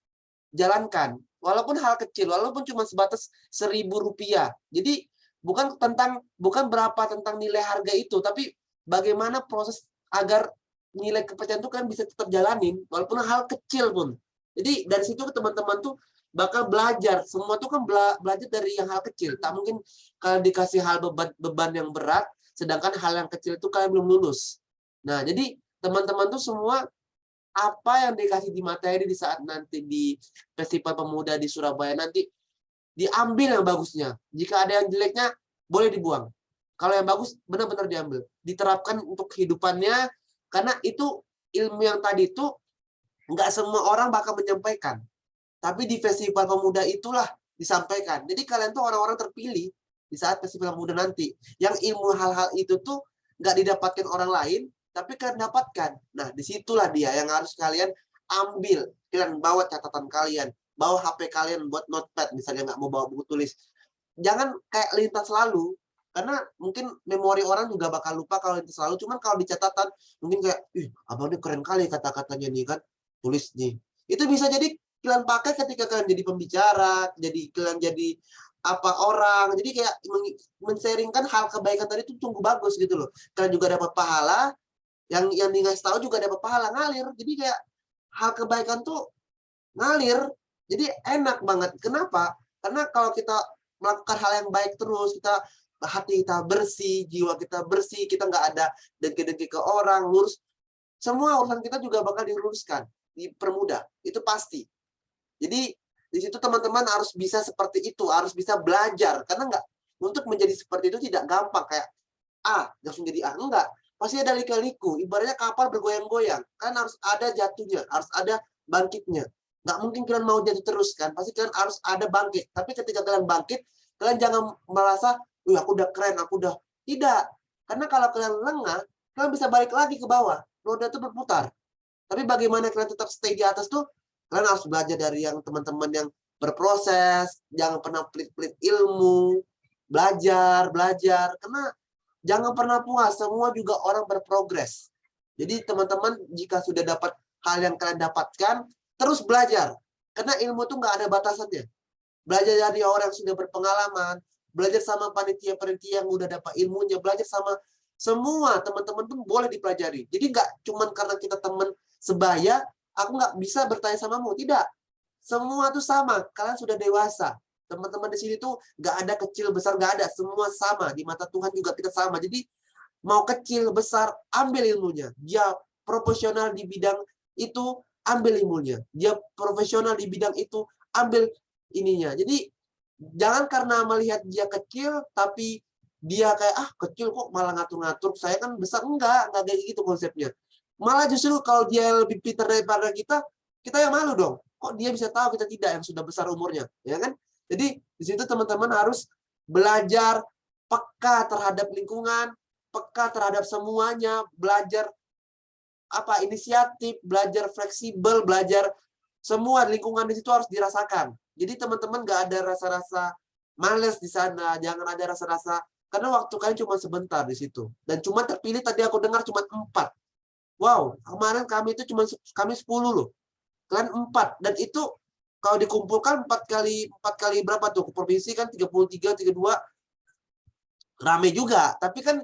jalankan. Walaupun hal kecil, walaupun cuma sebatas Rp1.000. Jadi bukan berapa tentang nilai harga itu, tapi bagaimana proses agar nilai kepercayaan itu kan bisa tetap jalanin walaupun hal kecil pun. Jadi dari situ teman-teman tuh bakal belajar. Semua tuh kan belajar dari yang hal kecil. Tak mungkin kalian dikasih hal beban yang berat, sedangkan hal yang kecil itu kalian belum lulus. Nah, jadi teman-teman tuh semua apa yang dikasih di materi di saat nanti di Festival Pemuda di Surabaya nanti diambil yang bagusnya. Jika ada yang jeleknya, boleh dibuang. Kalau yang bagus, benar-benar diambil. Diterapkan untuk kehidupannya, karena itu ilmu yang tadi itu nggak semua orang bakal menyampaikan. Tapi di Festival Pemuda itulah disampaikan. Jadi kalian tuh orang-orang terpilih di saat Festival Pemuda nanti. Yang ilmu hal-hal itu tuh nggak didapatkan orang lain, tapi kalian dapatkan. Nah, disitulah dia yang harus kalian ambil. Kalian bawa catatan kalian. Bawa HP kalian buat notepad, misalnya nggak mau bawa buku tulis. Jangan kayak lintas lalu, karena mungkin memori orang juga bakal lupa kalau lintas lalu. Cuman kalau di catatan, mungkin kayak, abang ini keren kali kata-katanya nih kan, tulis nih. Itu bisa jadi kalian pakai ketika kalian jadi pembicara, kalian jadi apa orang. Jadi kayak men-sharingkan hal kebaikan tadi itu sungguh bagus gitu loh. Kalian juga dapat pahala, yang dikasih tahu juga dapat pahala, ngalir. Jadi kayak hal kebaikan tuh ngalir. Jadi enak banget. Kenapa? Karena kalau kita melakukan hal yang baik terus, hati kita bersih, jiwa kita bersih, kita nggak ada dengki-dengki ke orang, lurus. Semua urusan kita juga bakal diluruskan, dipermudah. Itu pasti. Jadi di situ teman-teman harus bisa seperti itu, harus bisa belajar. Karena untuk menjadi seperti itu tidak gampang. Kayak A, langsung jadi A. Enggak. Pasti ada lika-liku. Ibaratnya kapal bergoyang-goyang. Kan harus ada jatuhnya, harus ada bangkitnya. Nggak mungkin kalian mau jatuh terus kan, pasti kalian harus ada bangkit. Tapi ketika kalian bangkit, kalian jangan merasa, aku udah keren, aku udah. Tidak. Karena kalau kalian lengah, kalian bisa balik lagi ke bawah. Roda itu berputar. Tapi bagaimana kalian tetap stay di atas tuh, kalian harus belajar dari yang teman-teman yang berproses, jangan pernah pelit-pelit ilmu, belajar. Karena jangan pernah puas, semua juga orang berprogres. Jadi teman-teman, jika sudah dapat hal yang kalian dapatkan, terus belajar, karena ilmu itu nggak ada batasannya. Belajar dari orang yang sudah berpengalaman, belajar sama panitia-panitia yang udah dapat ilmunya, belajar sama semua teman-teman pun boleh dipelajari. Jadi nggak cuma karena kita teman sebaya, aku nggak bisa bertanya samamu. Tidak, semua tuh sama. Kalian sudah dewasa. Teman-teman di sini tuh nggak ada kecil besar, nggak ada. Semua sama di mata Tuhan juga kita sama. Jadi mau kecil besar, ambil ilmunya. Dia profesional di bidang itu, ambil ilmunya. Dia profesional di bidang itu, ambil ininya. Jadi jangan karena melihat dia kecil, tapi dia kayak, kecil kok malah ngatur-ngatur. Saya kan besar. Enggak kayak gitu konsepnya. Malah justru kalau dia lebih pintar daripada kita yang malu dong. Kok dia bisa tahu, kita tidak, yang sudah besar umurnya. Ya kan? Jadi di situ teman-teman harus belajar peka terhadap lingkungan, peka terhadap semuanya, belajar inisiatif, belajar fleksibel, belajar semua lingkungan di situ harus dirasakan. Jadi teman-teman nggak ada rasa-rasa males di sana, jangan ada rasa-rasa, karena waktu kalian cuma sebentar di situ. Dan cuma terpilih, tadi aku dengar cuma 4. Wow, kemarin kami 10 loh. Kalian 4, dan itu kalau dikumpulkan 4 kali berapa tuh? Provinsi kan 33, 32, rame juga. Tapi kan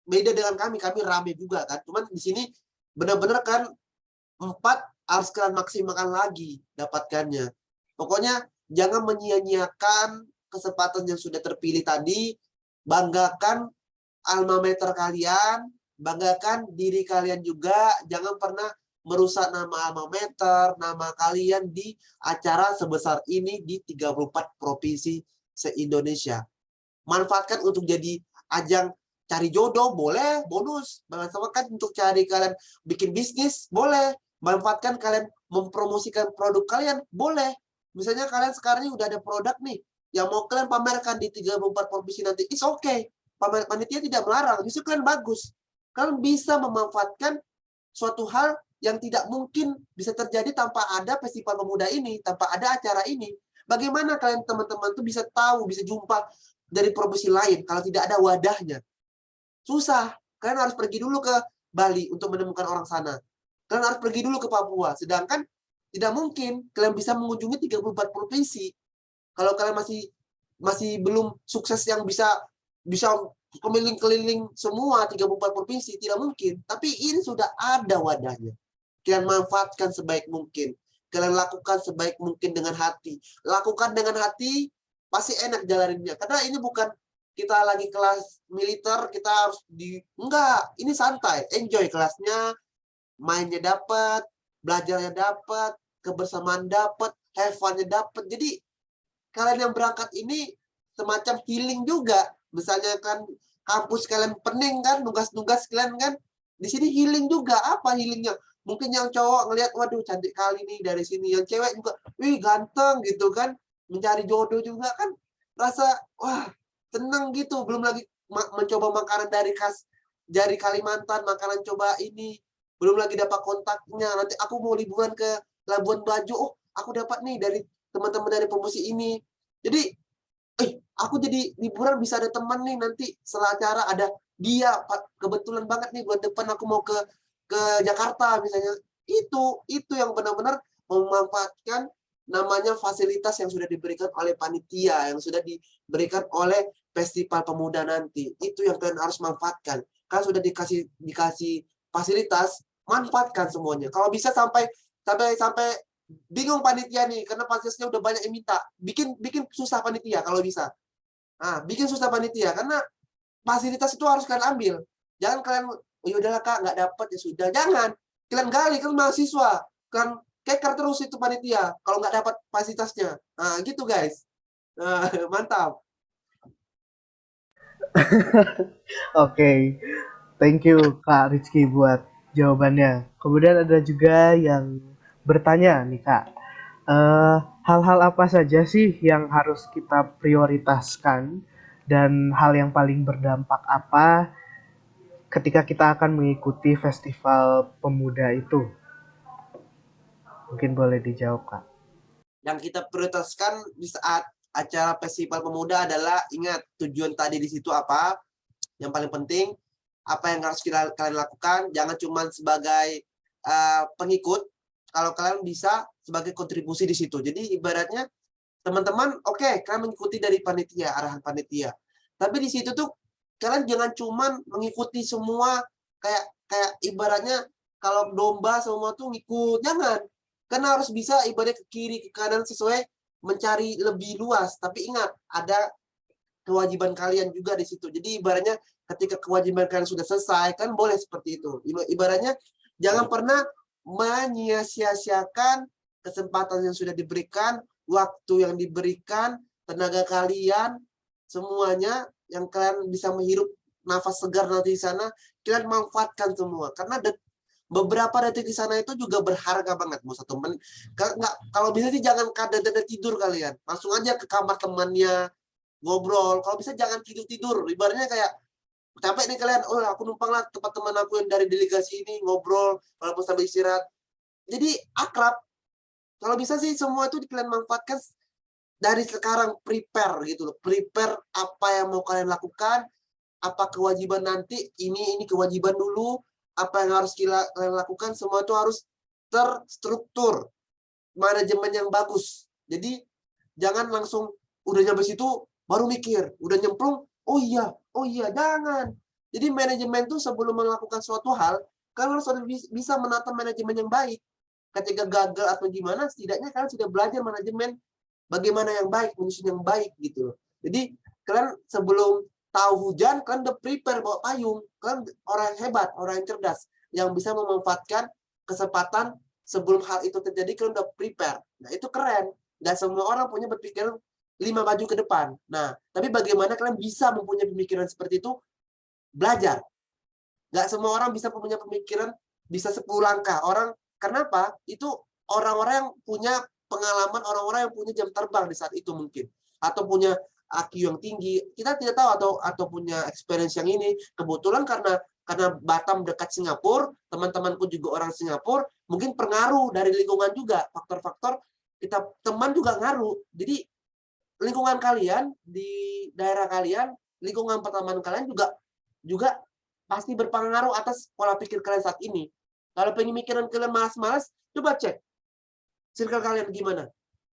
beda dengan kami rame juga kan. Cuman di sini benar-benar kan 4 harus kalian maksimalkan lagi dapatkannya. Pokoknya jangan menyia-nyiakan kesempatan yang sudah terpilih tadi. Banggakan alma mater kalian, banggakan diri kalian juga. Jangan pernah merusak nama alma mater, nama kalian di acara sebesar ini di 34 provinsi se-Indonesia. Manfaatkan untuk jadi ajang cari jodoh, boleh, bonus. Manfaatkan untuk cari kalian bikin bisnis, boleh. Manfaatkan kalian mempromosikan produk kalian, boleh. Misalnya kalian sekarang ini udah ada produk nih, yang mau kalian pamerkan di 34 provinsi nanti, it's okay. Panitia tidak melarang, justru kalian bagus. Kalian bisa memanfaatkan suatu hal yang tidak mungkin bisa terjadi tanpa ada Festival Pemuda ini, tanpa ada acara ini. Bagaimana kalian teman-teman tuh bisa tahu, bisa jumpa dari provinsi lain kalau tidak ada wadahnya? Susah. Kalian harus pergi dulu ke Bali untuk menemukan orang sana. Kalian harus pergi dulu ke Papua. Sedangkan tidak mungkin kalian bisa mengunjungi 34 provinsi. Kalau kalian masih belum sukses yang bisa bisa keliling-keliling semua 34 provinsi, tidak mungkin. Tapi ini sudah ada wadahnya. Kalian manfaatkan sebaik mungkin. Kalian lakukan sebaik mungkin dengan hati. Lakukan dengan hati, pasti enak jalaninnya. Karena ini bukan kita lagi kelas militer, kita harus enggak, ini santai. Enjoy kelasnya, mainnya dapat, belajarnya dapat, kebersamaan dapat, have fun-nya dapat. Jadi kalian yang berangkat ini semacam healing juga. Misalnya kan kampus kalian pening kan, nugas-nugas kalian kan, di sini healing juga. Apa healingnya? Mungkin yang cowok ngelihat, waduh cantik kali nih dari sini. Yang cewek juga, wih ganteng gitu kan. Mencari jodoh juga kan. Rasa, wah seneng gitu. Belum lagi mencoba makanan dari Kalimantan, makanan coba ini. Belum lagi dapat kontaknya. Nanti aku mau liburan ke Labuan Bajo. Oh, aku dapat nih dari teman-teman dari promosi ini. Jadi, aku jadi liburan bisa ada teman nih nanti setelah acara ada dia. Kebetulan banget nih bulan depan aku mau ke Jakarta misalnya. Itu yang benar-benar memanfaatkan namanya fasilitas yang sudah diberikan oleh panitia, yang sudah diberikan oleh Festival Pemuda nanti. Itu yang kalian harus manfaatkan. Kan sudah dikasih fasilitas, manfaatkan semuanya. Kalau bisa sampai bingung panitia nih, karena fasilitasnya udah banyak yang minta. Bikin susah panitia kalau bisa. Nah, bikin susah panitia karena fasilitas itu harus kalian ambil. Jangan kalian, oh yaudahlah kak, nggak dapat ya sudah. Jangan. Kalian gali, kalian mahasiswa. Kalian keker terus itu panitia kalau nggak dapat fasilitasnya. Nah, gitu guys. Mantap. Oke, thank you Kak Rizky buat jawabannya. Kemudian ada juga yang bertanya nih Kak, hal-hal apa saja sih yang harus kita prioritaskan dan hal yang paling berdampak apa ketika kita akan mengikuti festival pemuda itu? Mungkin boleh dijawab Kak. Yang kita prioritaskan di saat acara Festival Pemuda adalah ingat tujuan tadi di situ apa. Yang paling penting apa yang harus kalian lakukan. Jangan cuma sebagai pengikut. Kalau kalian bisa sebagai kontribusi di situ. Jadi ibaratnya teman-teman, oke, kalian mengikuti dari panitia, arahan panitia. Tapi di situ tuh kalian jangan cuma mengikuti semua kayak ibaratnya kalau domba semua tuh ngikut. Jangan. Karena harus bisa ibaratnya ke kiri ke kanan sesuai mencari lebih luas. Tapi ingat, ada kewajiban kalian juga di situ. Jadi ibaratnya ketika kewajiban kalian sudah selesai, kan boleh seperti itu. Ibaratnya jangan pernah menyia-siakan kesempatan yang sudah diberikan, waktu yang diberikan, tenaga kalian, semuanya yang kalian bisa menghirup nafas segar nanti di sana, kalian manfaatkan semua. Karena beberapa detik di sana itu juga berharga banget. Mau 1 menit. Kalau bisa sih jangan kada tidur kalian. Langsung aja ke kamar temannya, ngobrol. Kalau bisa jangan tidur-tidur. Ibaratnya kayak capek nih kalian, oh aku numpang lah tempat teman aku yang dari delegasi ini, ngobrol walaupun sambil istirahat. Jadi akrab. Kalau bisa sih semua itu kalian manfaatkan dari sekarang, prepare gitu loh. Prepare apa yang mau kalian lakukan, apa kewajiban nanti, ini kewajiban dulu, apa yang harus kalian lakukan, semua itu harus terstruktur. Manajemen yang bagus. Jadi jangan langsung udah nyampe situ baru mikir, udah nyemplung, oh iya, jangan. Jadi manajemen itu sebelum melakukan suatu hal, kalian harus bisa menata manajemen yang baik. Ketika gagal atau gimana, setidaknya kalian sudah belajar manajemen bagaimana yang baik, menyusun yang baik gitu. Jadi kalian sebelum tahu hujan, kalian udah prepare bawa payung. Kalian orang yang hebat, orang yang cerdas, yang bisa memanfaatkan kesempatan sebelum hal itu terjadi, kalian udah prepare. Nah, itu keren. Nggak semua orang punya berpikiran 5 maju ke depan. Nah, tapi bagaimana kalian bisa mempunyai pemikiran seperti itu? Belajar. Nggak semua orang bisa punya pemikiran bisa 10 langkah. Kenapa? Itu orang-orang yang punya pengalaman, orang-orang yang punya jam terbang di saat itu mungkin. Atau punya IQ yang tinggi. Kita tidak tahu atau punya experience yang ini. Kebetulan karena Batam dekat Singapura, teman-temanku juga orang Singapura, mungkin pengaruh dari lingkungan juga. Faktor-faktor kita teman juga ngaruh. Jadi lingkungan kalian di daerah kalian, lingkungan pertemanan kalian juga pasti berpengaruh atas pola pikir kalian saat ini. Kalau pemikiran kalian malas-malas, coba cek circle kalian gimana.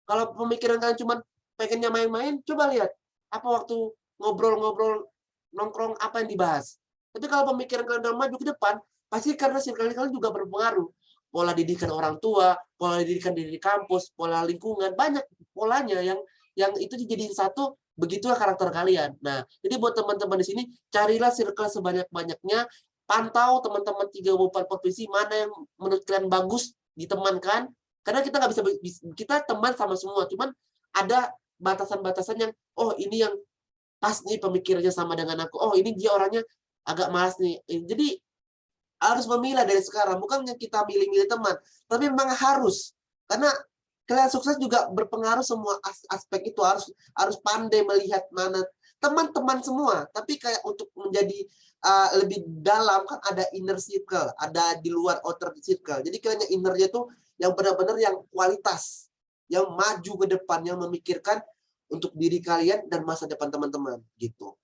Kalau pemikiran kalian cuma pengennya main-main, coba lihat apa waktu ngobrol-ngobrol nongkrong apa yang dibahas. Tapi kalau pemikiran kalian udah maju ke depan, pasti karena circle kalian juga berpengaruh. Pola didikan orang tua, pola didikan di kampus, pola lingkungan, banyak polanya yang itu dijadiin satu, begitulah karakter kalian. Nah, jadi buat teman-teman di sini, carilah circle sebanyak-banyaknya, pantau teman-teman 34 provinsi mana yang menurut kalian bagus ditemankan, karena kita nggak bisa, kita teman sama semua, cuman ada batasan-batasan yang, oh ini yang pas nih pemikirannya sama dengan aku, oh ini dia orangnya agak malas nih. Jadi harus memilah dari sekarang, bukannya kita milih-milih teman, tapi memang harus, karena kalian sukses juga berpengaruh semua aspek itu, harus pandai melihat mana teman-teman semua, tapi kayak untuk menjadi lebih dalam kan ada inner circle, ada di luar outer circle. Jadi kalian yang innernya tuh yang benar-benar yang kualitas, yang maju ke depan, yang memikirkan untuk diri kalian dan masa depan teman-teman gitu.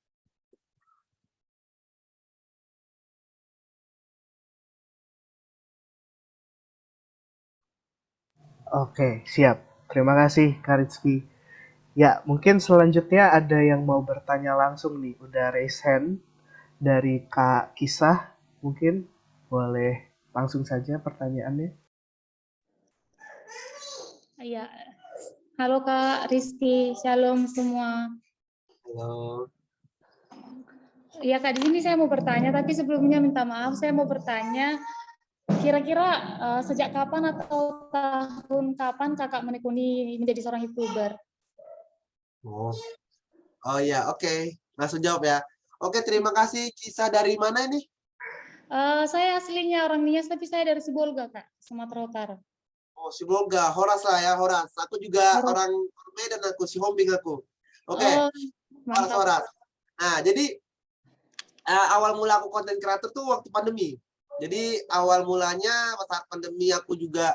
Oke, siap. Terima kasih, Kak Rizky. Ya, mungkin selanjutnya ada yang mau bertanya langsung nih. Udah raise hand dari Kak Kisah. Mungkin boleh langsung saja pertanyaannya. Iya. Halo Kak Rizky, shalom semua. Halo. Ya Kak, di sini saya mau bertanya, tapi sebelumnya minta maaf, saya mau bertanya, kira-kira sejak kapan atau tahun kapan Kakak menekuni menjadi seorang YouTuber? Oh iya, oke. Langsung jawab ya. Oke, terima kasih. Kisah dari mana ini? Saya aslinya orang Nias, tapi saya dari Sibolga, Kak, Sumatera Utara. Oh, si Boga, Horas lah ya, Horas. Aku juga Horas. orang Medan aku, si Hombing aku. Oke, Oh, Horas, mantap. Horas. Nah, jadi awal mula aku konten kreator tuh waktu pandemi. Jadi awal mulanya saat pandemi aku juga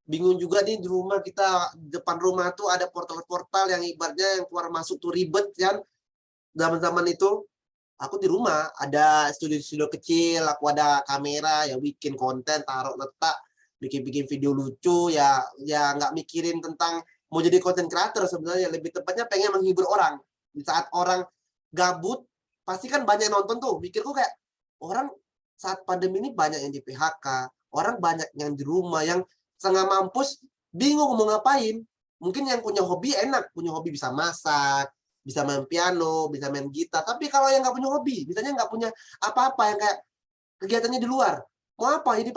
bingung juga nih di rumah kita, depan rumah tuh ada portal-portal yang ibaratnya yang keluar masuk tuh ribet kan. Zaman-zaman itu aku di rumah ada studio-studio kecil, aku ada kamera ya bikin konten, taruh letak, bikin-bikin video lucu ya nggak mikirin tentang mau jadi konten creator sebenarnya, lebih tepatnya pengen menghibur orang. Di saat orang gabut pasti kan banyak yang nonton tuh, mikirku kayak orang saat pandemi ini banyak yang di PHK, orang banyak yang di rumah yang setengah mampus bingung mau ngapain. Mungkin yang punya hobi enak, punya hobi bisa masak, bisa main piano, bisa main gitar. Tapi kalau yang nggak punya hobi, misalnya nggak punya apa-apa yang kayak kegiatannya di luar, mau apa? Jadi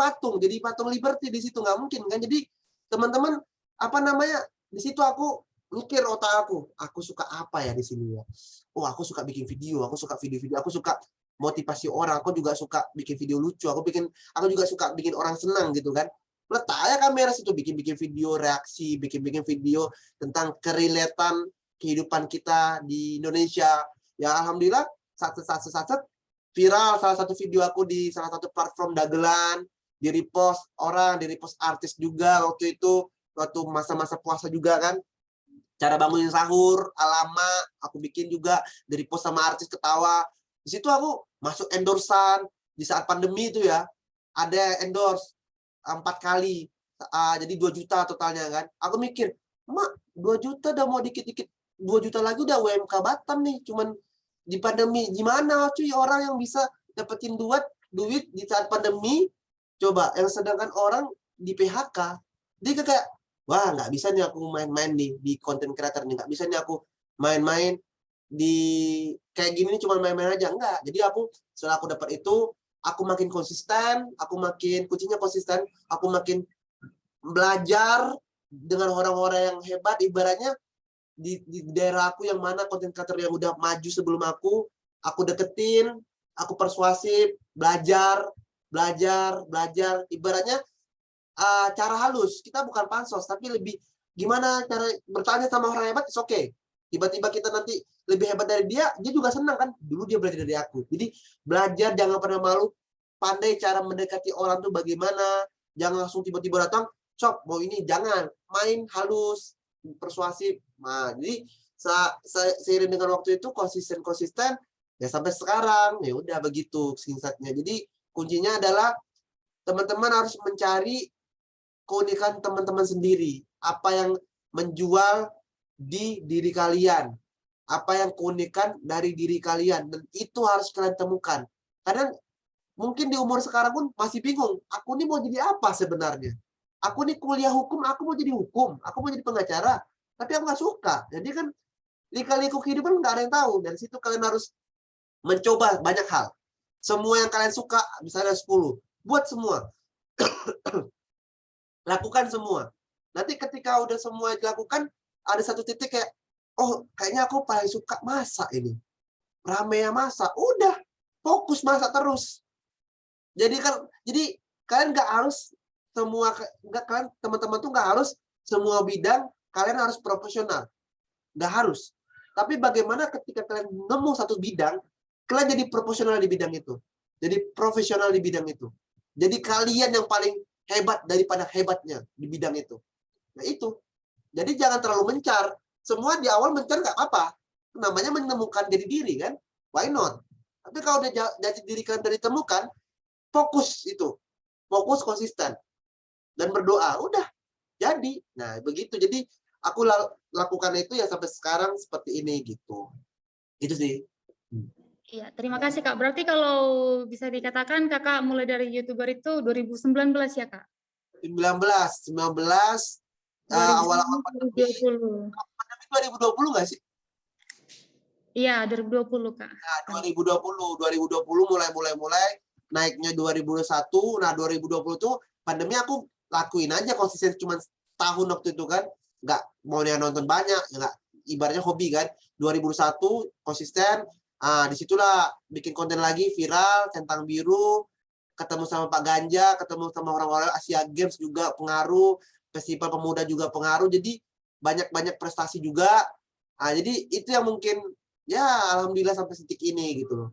patung Liberty di situ nggak mungkin kan? Jadi teman-teman apa namanya di situ aku mikir otak aku suka apa ya di sini ya? Oh aku suka bikin video, aku suka video-video, aku suka motivasi orang, aku juga suka bikin video lucu, aku juga suka bikin orang senang gitu kan. Letak aja kamera situ bikin-bikin video reaksi, bikin-bikin video tentang kerelatan kehidupan kita di Indonesia. Ya alhamdulillah satu viral salah satu video aku di salah satu platform dagelan, di repost orang, di repost artis juga waktu itu, waktu masa-masa puasa juga kan. Cara bangunin sahur, alama, aku bikin juga, di repost sama artis ketawa. Di situ aku masuk endorsan di saat pandemi itu ya. Ada endorse 4 kali. Jadi 2 juta totalnya kan. Aku mikir, "Mak, 2 juta udah mau dikit-dikit 2 juta lagi udah UMK Batam nih, cuman di pandemi gimana cuy orang yang bisa dapetin duit di saat pandemi, coba yang sedangkan orang di PHK, dia kayak wah nggak bisa nih aku main-main nih di konten creator nih, nggak bisa nih aku main-main di kayak gini cuma main-main aja, enggak. Jadi aku setelah aku dapat itu, aku makin konsisten, kuncinya konsisten, aku makin belajar dengan orang-orang yang hebat, ibaratnya di daerah aku yang mana konten creator yang udah maju sebelum aku deketin, aku persuasif, belajar, ibaratnya cara halus, kita bukan pansos, tapi lebih gimana cara bertanya sama orang hebat, it's okay. Tiba-tiba kita nanti lebih hebat dari dia juga senang kan, dulu dia belajar dari aku. Jadi belajar, jangan pernah malu, pandai cara mendekati orang tuh bagaimana, jangan langsung tiba-tiba datang, cop, mau ini, jangan, main halus, persuasif. Nah, jadi seiring dengan waktu itu konsisten ya sampai sekarang ya udah begitu singkatnya. Jadi kuncinya adalah teman-teman harus mencari keunikan teman-teman sendiri, apa yang menjual di diri kalian. apa yang keunikan dari diri kalian, dan itu harus kalian temukan. Karena mungkin di umur sekarang pun masih bingung, aku ini mau jadi apa sebenarnya? Aku ini kuliah hukum, aku mau jadi hukum, aku mau jadi pengacara, tapi aku nggak suka. Jadi kan lika-liku kehidupan nggak ada yang tahu. Dari situ kalian harus mencoba banyak hal. Semua yang kalian suka, misalnya 10, buat semua. Lakukan semua. Nanti ketika udah semua dilakukan, ada satu titik kayak, oh kayaknya aku paling suka masak ini. Ramenya masak, udah fokus masak terus. Jadi kalian nggak harus semua, kalian teman-teman tuh nggak harus semua bidang kalian harus profesional, nggak harus. Tapi bagaimana ketika kalian nemu satu bidang, kalian jadi profesional di bidang itu, jadi profesional di bidang itu. Jadi kalian yang paling hebat daripada hebatnya di bidang itu. Nah itu. Jadi jangan terlalu mencar. Semua di awal mencar nggak apa-apa. Namanya menemukan diri kan? Why not? Tapi kalau udah jati diri kalian dari temukan, fokus itu. Fokus konsisten. Dan berdoa. Udah. Jadi. Nah begitu. Jadi aku lakukan itu ya sampai sekarang seperti ini gitu. Itu sih. Iya, terima kasih Kak. Berarti kalau bisa dikatakan Kakak mulai dari YouTuber itu 2019 ya Kak? 19 awal-awal pandemi. 2020. Pandemi 2020 nggak sih? Iya, 2020 Kak. Nah, 2020 mulai naiknya 2021. Nah, 2020 tuh pandemi aku lakuin aja konsisten cuma tahun waktu itu kan. Nggak mau nonton banyak, nggak, ibaratnya hobi kan. 2021 konsisten. Disitulah bikin konten lagi viral, centang biru, ketemu sama Pak Ganja, ketemu sama orang-orang Asia Games juga pengaruh, Festival Pemuda juga pengaruh, jadi banyak prestasi juga. Jadi itu yang mungkin ya alhamdulillah sampai titik ini gitu loh.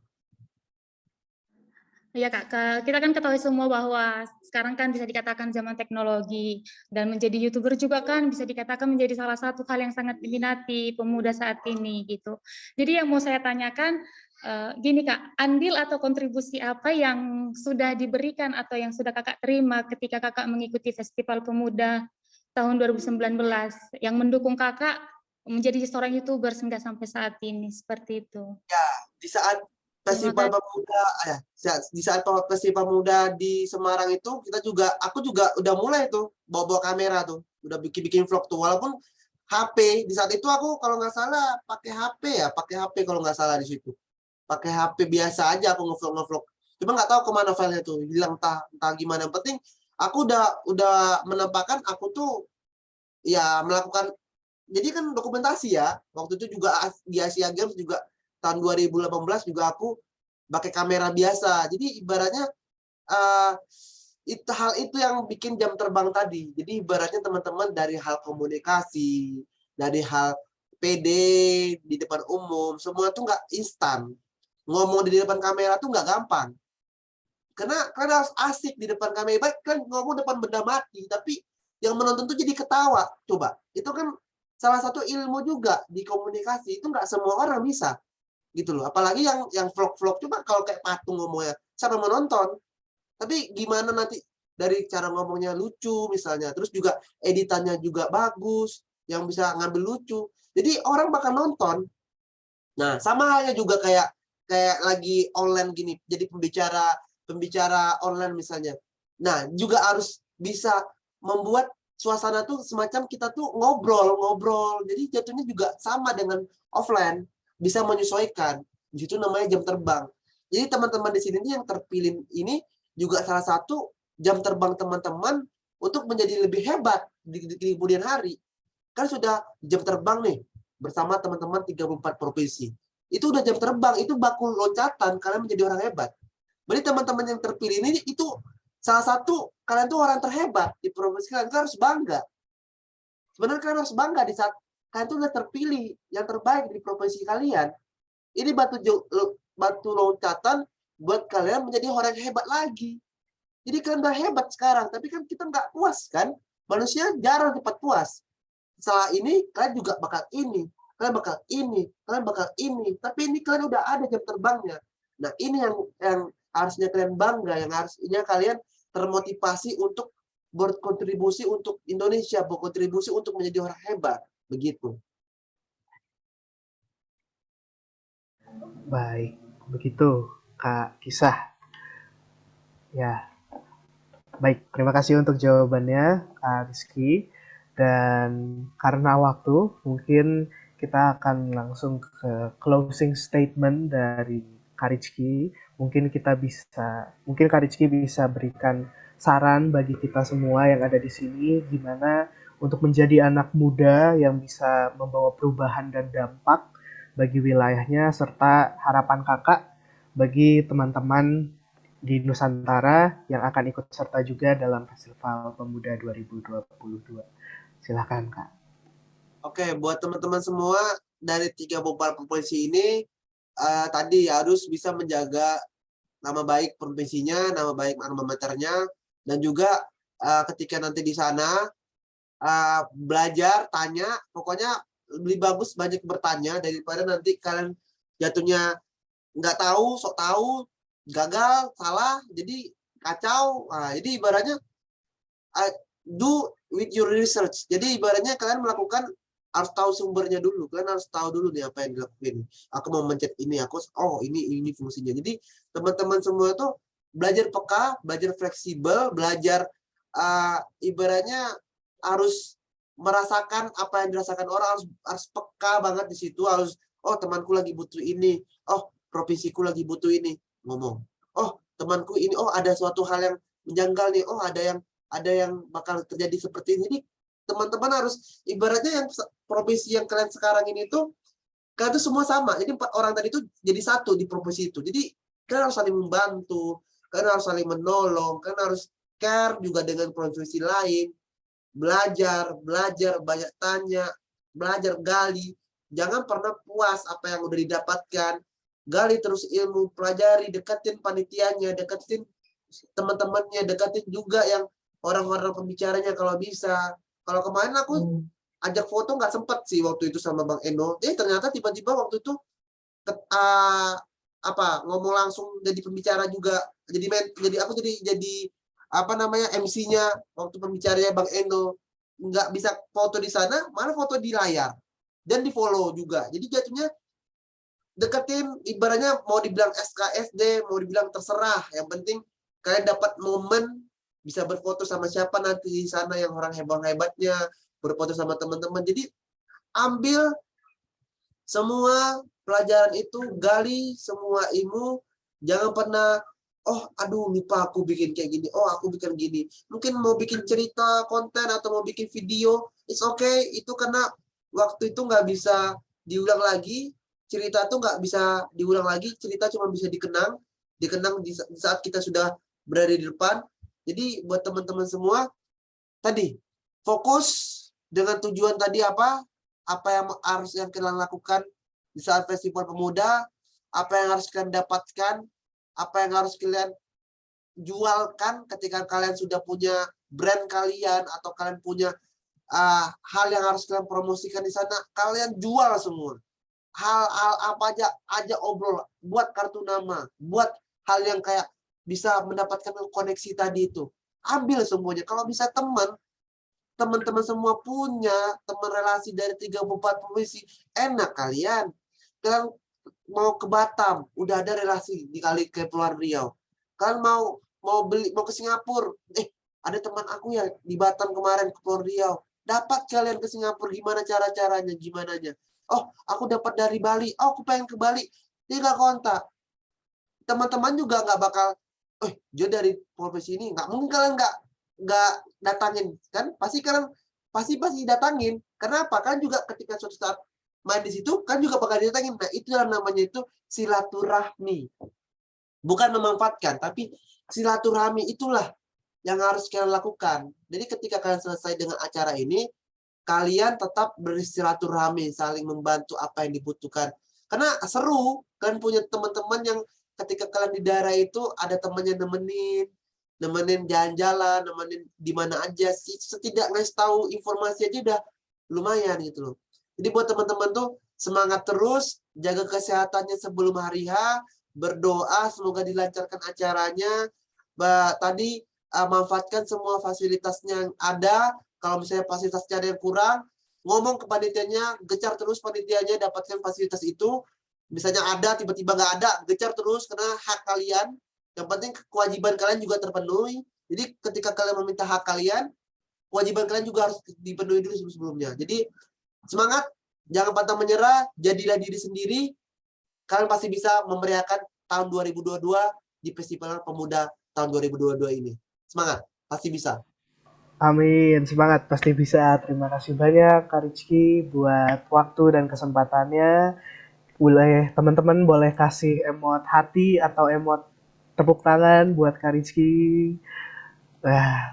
Iya Kak, kita kan ketahui semua bahwa sekarang kan bisa dikatakan zaman teknologi, dan menjadi YouTuber juga kan bisa dikatakan menjadi salah satu hal yang sangat diminati pemuda saat ini gitu. Jadi yang mau saya tanyakan, gini Kak, andil atau kontribusi apa yang sudah diberikan atau yang sudah Kakak terima ketika Kakak mengikuti Festival Pemuda tahun 2019 yang mendukung Kakak menjadi seorang YouTuber hingga sampai saat ini, seperti itu. Ya, di saat Festival Pemuda, di saat Festival Pemuda di Semarang itu aku juga udah mulai tuh bawa kamera tuh, udah bikin vlog tuh, walaupun HP di saat itu aku kalau nggak salah pakai HP kalau nggak salah di situ, pakai HP biasa aja aku ngevlog, cuma nggak tahu kemana filenya tuh, hilang entah gimana. Yang penting aku udah menampakkan aku tuh ya melakukan, jadi kan dokumentasi ya, waktu itu juga di Asia Games juga tahun 2018 juga aku pakai kamera biasa. Jadi ibaratnya hal itu yang bikin jam terbang tadi. Jadi ibaratnya teman-teman dari hal komunikasi, dari hal PD di depan umum, semua tuh nggak instan. Ngomong di depan kamera tuh nggak gampang. Karena harus asik di depan kamera. Baik kan ngomong depan benda mati, tapi yang menonton tuh jadi ketawa. Coba, itu kan salah satu ilmu juga di komunikasi. Itu nggak semua orang bisa. Gitu loh, apalagi yang vlog-vlog, coba kalau kayak patung ngomongnya siapa mau nonton. Tapi gimana nanti dari cara ngomongnya lucu misalnya, terus juga editannya juga bagus yang bisa ngambil lucu, jadi orang bakal nonton. Nah sama halnya juga kayak lagi online gini, jadi pembicara online misalnya. Nah juga harus bisa membuat suasana tuh semacam kita tuh ngobrol, jadi jatuhnya juga sama dengan offline, bisa menyesuaikan. Di situ namanya jam terbang. Jadi teman-teman di sini yang terpilih ini juga salah satu jam terbang teman-teman untuk menjadi lebih hebat di kemudian hari. Kan sudah jam terbang nih bersama teman-teman 34 provinsi. Itu udah jam terbang, itu baku loncatan kalian menjadi orang hebat. Berarti teman-teman yang terpilih ini itu salah satu, kalian tuh orang terhebat di provinsi kalian, kalian harus bangga. Sebenarnya kalian harus bangga di saat kalian tuh udah terpilih yang terbaik di provinsi kalian. Ini batu loncatan buat kalian menjadi orang yang hebat lagi. Jadi kalian udah hebat sekarang, tapi kan kita nggak puas kan? Manusia jarang cepat puas. Setelah ini kalian juga bakal ini, kalian bakal ini, kalian bakal ini. Tapi ini kalian udah ada jam terbangnya. Nah ini yang harusnya kalian bangga, yang harusnya kalian termotivasi untuk berkontribusi untuk Indonesia, berkontribusi untuk menjadi orang hebat. Begitu. Baik, begitu Kak Kisah. Ya, baik. Terima kasih untuk jawabannya Kak Rizky. Dan karena waktu, mungkin kita akan langsung ke closing statement dari Kak Rizky. Mungkin Kak Rizky bisa berikan saran bagi kita semua yang ada di sini, gimana untuk menjadi anak muda yang bisa membawa perubahan dan dampak bagi wilayahnya, serta harapan kakak bagi teman-teman di Nusantara yang akan ikut serta juga dalam Festival Pemuda 2022. Silakan Kak. Oke, buat teman-teman semua dari 3 provinsi ini tadi harus bisa menjaga nama baik provinsinya, nama baik alma maternya, dan juga ketika nanti di sana belajar, tanya, pokoknya lebih bagus banyak bertanya daripada nanti kalian jatuhnya nggak tahu, sok tahu, gagal, salah, jadi kacau. Nah, jadi ibaratnya do with your research. Jadi ibaratnya kalian melakukan harus tahu sumbernya dulu. Kalian harus tahu dulu nih apa yang dilakuin. Aku mau mencet ini, ini fungsinya. Jadi teman-teman semua itu belajar peka, belajar fleksibel, belajar ibaratnya harus merasakan apa yang dirasakan orang, harus peka banget di situ, harus temanku lagi butuh ini, provinsiku lagi butuh ini, ngomong. Temanku ini, ada suatu hal yang menjanggal nih, ada yang bakal terjadi seperti ini. Jadi teman-teman harus ibaratnya yang profesi yang kalian sekarang ini tuh kalian tuh semua sama. Jadi 4 orang tadi itu jadi satu di profesi itu. Jadi kalian harus saling membantu, kalian harus saling menolong, kalian harus care juga dengan profesi lain. Belajar, banyak tanya, belajar, gali. Jangan pernah puas apa yang udah didapatkan. Gali terus ilmu, pelajari, deketin panitianya, deketin teman-temannya, deketin juga yang orang-orang pembicaranya kalau bisa. Kalau kemarin aku ajak foto nggak sempet sih waktu itu sama Bang Eno. Ternyata tiba-tiba waktu itu ngomong langsung jadi pembicara juga. Jadi aku jadi MC-nya waktu pembicaranya Bang Eno. Nggak bisa foto di sana, malah foto di layar dan di follow juga. Jadi jatuhnya deketin, ibaratnya mau dibilang SKSD, mau dibilang terserah. Yang penting kalian dapat momen bisa berfoto sama siapa nanti di sana yang orang hebat-hebatnya, berfoto sama teman-teman. Jadi ambil semua pelajaran itu, gali semua ilmu, jangan pernah lupa aku bikin kayak gini, aku bikin gini. Mungkin mau bikin cerita, konten, atau mau bikin video, it's okay, itu karena waktu itu nggak bisa diulang lagi, cerita tuh nggak bisa diulang lagi, cerita cuma bisa dikenang di saat kita sudah berada di depan. Jadi buat teman-teman semua, tadi fokus dengan tujuan tadi apa yang harus kalian lakukan di saat Festival Pemuda, apa yang harus kalian dapatkan, apa yang harus kalian jualkan ketika kalian sudah punya brand kalian atau kalian punya hal yang harus kalian promosikan di sana, kalian jual semua. Hal apa aja obrol, buat kartu nama, buat hal yang kayak bisa mendapatkan koneksi tadi itu. Ambil semuanya. Kalau bisa teman-teman semua punya teman relasi dari 34 provinsi, enak kalian. Kalian mau ke Batam, udah ada relasi di kali ke Kepulauan Riau. Kalian mau ke Singapura, ada teman aku ya di Batam kemarin ke Kepulauan Riau. Dapat kalian ke Singapura, gimana caranya, gimananya. Aku dapat dari Bali, aku pengen ke Bali. Tinggal kontak. Teman-teman juga nggak bakal, dia dari profesi ini, nggak mungkin kalian nggak datangin, kan? Pasti datangin. Kenapa? Kan juga ketika suatu saat main di situ, kan juga bakal datangin. Nah, itu yang namanya itu silaturahmi. Bukan memanfaatkan, tapi silaturahmi itulah yang harus kalian lakukan. Jadi ketika kalian selesai dengan acara ini, kalian tetap bersilaturahmi, saling membantu apa yang dibutuhkan. Karena seru, kalian punya teman-teman yang ketika kalian di daerah itu ada temannya nemenin jalan-jalan, nemenin di mana aja, setidaknya tahu informasi aja udah lumayan gitu loh. Jadi buat teman-teman tuh semangat terus, jaga kesehatannya sebelum hari H, berdoa semoga dilancarkan acaranya. Tadi manfaatkan semua fasilitasnya yang ada. Kalau misalnya fasilitasnya ada yang kurang, ngomong ke panitianya, gecar terus panitianya dapatkan fasilitas itu. misalnya ada tiba-tiba nggak ada, gecar terus karena hak kalian. Yang penting kewajiban kalian juga terpenuhi. Jadi ketika kalian meminta hak kalian, kewajiban kalian juga harus dipenuhi dulu sebelumnya. Jadi semangat, jangan pantang menyerah, jadilah diri sendiri. Kalian pasti bisa memeriahkan tahun 2022 di Festival Pemuda tahun 2022 ini. Semangat, pasti bisa. Amin, semangat pasti bisa. Terima kasih banyak Kak Rizky buat waktu dan kesempatannya. Teman-teman boleh kasih emot hati atau emot tepuk tangan buat Kak Rizky.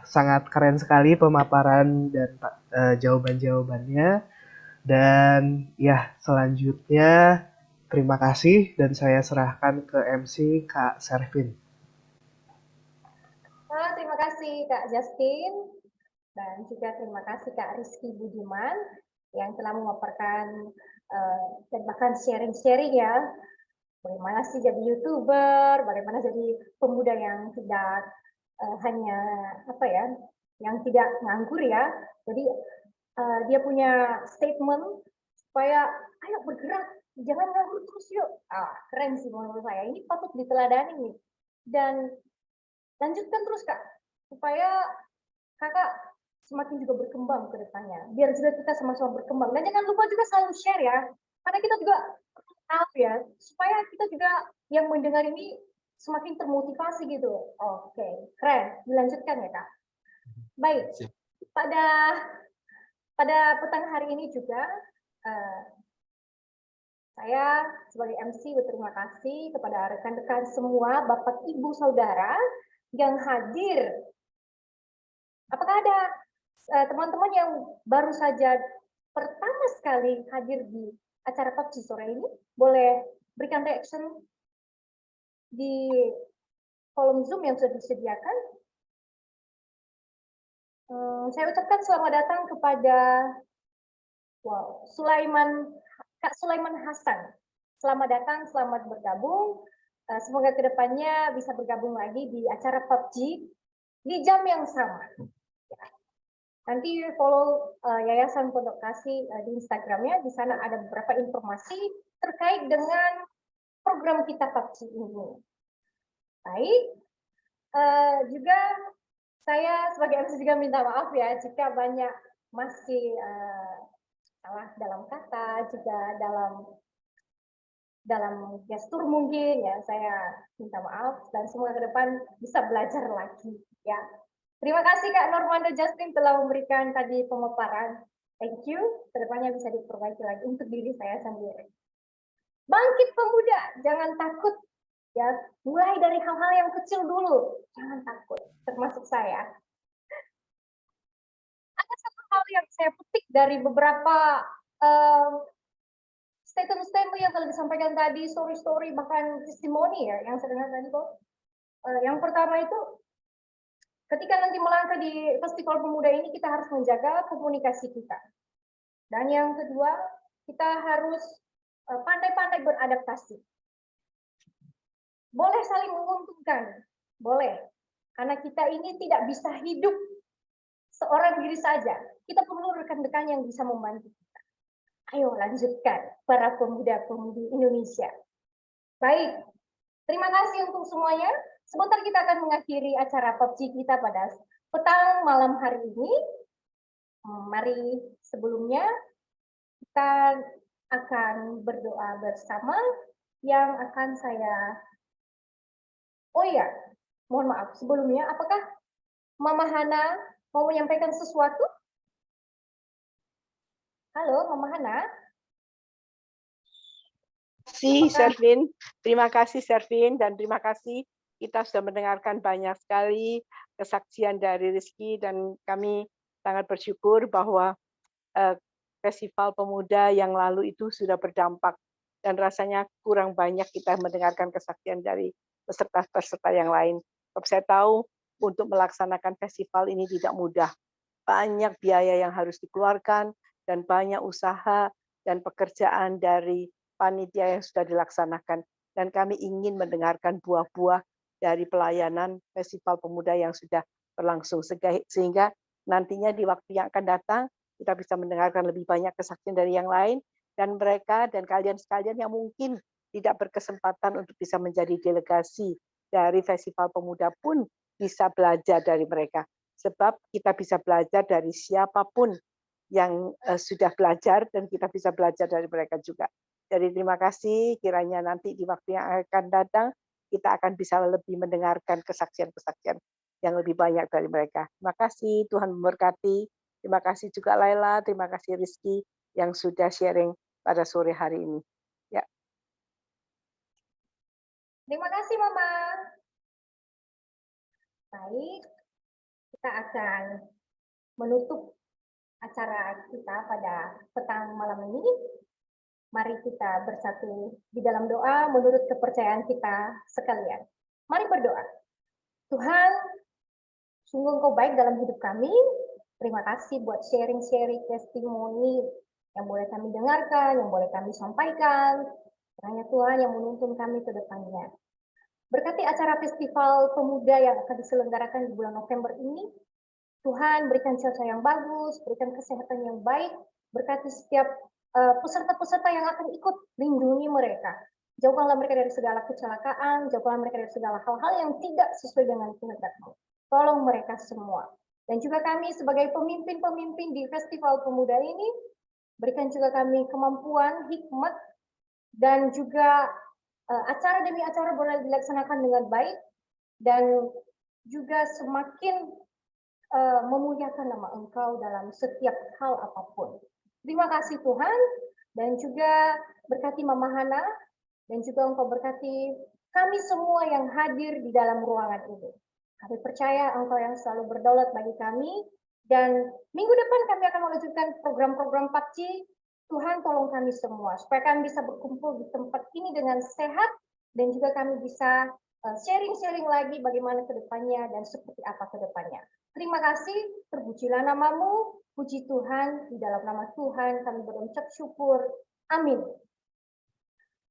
Sangat keren sekali pemaparan dan jawaban-jawabannya. Dan ya, selanjutnya terima kasih dan saya serahkan ke MC Kak Servin. Terima kasih Kak Justin. Dan juga terima kasih Kak Rizky Budiman yang telah memaparkan dan bahkan sharing-sharing ya, bagaimana sih jadi YouTuber, bagaimana jadi pemuda yang tidak hanya yang tidak nganggur ya. Jadi dia punya statement supaya ayo bergerak, jangan nganggur terus yuk. Keren sih menurut saya. Ini patut diteladani nih. Dan lanjutkan terus Kak, supaya Kakak semakin juga berkembang ke depannya. Biar juga kita sama-sama berkembang. Dan jangan lupa juga selalu share ya. Karena kita juga tahu ya, supaya kita juga yang mendengar ini semakin termotivasi gitu. Oke, keren. Dilanjutkan ya Kak. Baik, pada petang hari ini juga saya sebagai MC berterima kasih kepada rekan-rekan semua, Bapak Ibu Saudara yang hadir. Apakah ada teman-teman yang baru saja pertama sekali hadir di acara PUBG sore ini? Boleh berikan reaction di kolom Zoom yang sudah disediakan. Saya ucapkan selamat datang kepada Kak Sulaiman Hasan. Selamat datang, selamat bergabung. Semoga kedepannya bisa bergabung lagi di acara PUBG di jam yang sama. Nanti follow Yayasan Pondok Kasih di Instagramnya. Di sana ada beberapa informasi terkait dengan program kita PUBG ini. Baik, juga saya sebagai MC juga minta maaf ya jika banyak masih salah dalam kata, juga dalam gestur mungkin ya. Saya minta maaf dan semoga ke depan bisa belajar lagi ya. Terima kasih Kak Normando Justin telah memberikan tadi pemaparan. Thank you. Kedepannya bisa diperbaiki lagi untuk diri saya sendiri. Bangkit pemuda, jangan takut. Ya, mulai dari hal-hal yang kecil dulu. Jangan takut, termasuk saya. Ada satu hal yang saya petik dari beberapa statement-statement yang telah disampaikan tadi, story-story, bahkan testimoni ya, yang saya dengar tadi kok. Yang pertama itu, ketika nanti melangkah di Festival Pemuda ini, kita harus menjaga komunikasi kita. Dan yang kedua, kita harus pandai-pandai beradaptasi. Boleh saling menguntungkan, boleh. Karena kita ini tidak bisa hidup seorang diri saja. Kita perlu rekan-rekan yang bisa membantu kita. Ayo lanjutkan, para pemuda-pemudi Indonesia. Baik, terima kasih untuk semuanya. Sebentar kita akan mengakhiri acara PUBG kita pada petang malam hari ini. Mari sebelumnya kita akan berdoa bersama yang akan saya... Oh iya, mohon maaf sebelumnya, apakah Mama Hana mau menyampaikan sesuatu? Halo, Mama Hana. Terima kasih Servin, dan terima kasih kita sudah mendengarkan banyak sekali kesaksian dari Rizky, dan kami sangat bersyukur bahwa Festival Pemuda yang lalu itu sudah berdampak, dan rasanya kurang banyak kita mendengarkan kesaksian dari peserta-peserta yang lain. Sebab saya tahu untuk melaksanakan festival ini tidak mudah. Banyak biaya yang harus dikeluarkan dan banyak usaha dan pekerjaan dari panitia yang sudah dilaksanakan. Dan kami ingin mendengarkan buah-buah dari pelayanan Festival Pemuda yang sudah berlangsung. Sehingga nantinya di waktu yang akan datang, kita bisa mendengarkan lebih banyak kesaksian dari yang lain, dan mereka dan kalian sekalian yang mungkin tidak berkesempatan untuk bisa menjadi delegasi dari Festival Pemuda pun bisa belajar dari mereka. Sebab kita bisa belajar dari siapapun yang sudah belajar dan kita bisa belajar dari mereka juga. Jadi terima kasih, kiranya nanti di waktu yang akan datang kita akan bisa lebih mendengarkan kesaksian-kesaksian yang lebih banyak dari mereka. Terima kasih, Tuhan memberkati. Terima kasih juga Laila, terima kasih Rizky yang sudah sharing pada sore hari ini. Ya. Terima kasih Mama. Baik, kita akan menutup acara kita pada petang malam ini. Mari kita bersatu di dalam doa menurut kepercayaan kita sekalian. Mari berdoa. Tuhan, sungguh Engkau baik dalam hidup kami. Terima kasih buat sharing-sharing testimoni yang boleh kami dengarkan, yang boleh kami sampaikan. Hanya Tuhan yang menuntun kami ke depannya. Berkati acara Festival Pemuda yang akan diselenggarakan di bulan November ini, Tuhan berikan cuaca yang bagus, berikan kesehatan yang baik, berkati setiap peserta-peserta yang akan ikut, lindungi mereka. Jauhkanlah mereka dari segala kecelakaan, jauhkanlah mereka dari segala hal-hal yang tidak sesuai dengan kehendak-Mu. Tolong mereka semua. Dan juga kami sebagai pemimpin-pemimpin di Festival Pemuda ini, berikan juga kami kemampuan, hikmat, dan juga acara demi acara boleh dilaksanakan dengan baik, dan juga semakin memuliakan nama Engkau dalam setiap hal apapun. Terima kasih Tuhan, dan juga berkati Mama Hana, dan juga Engkau berkati kami semua yang hadir di dalam ruangan ini. Kami percaya Engkau yang selalu berdaulat bagi kami, dan minggu depan kami akan melanjutkan program-program PACI. Tuhan tolong kami semua, supaya kami bisa berkumpul di tempat ini dengan sehat, dan juga kami bisa sharing-sharing lagi bagaimana ke depannya dan seperti apa ke depannya. Terima kasih, terpujilah nama-Mu, puji Tuhan, di dalam nama Tuhan kami berucap syukur. Amin.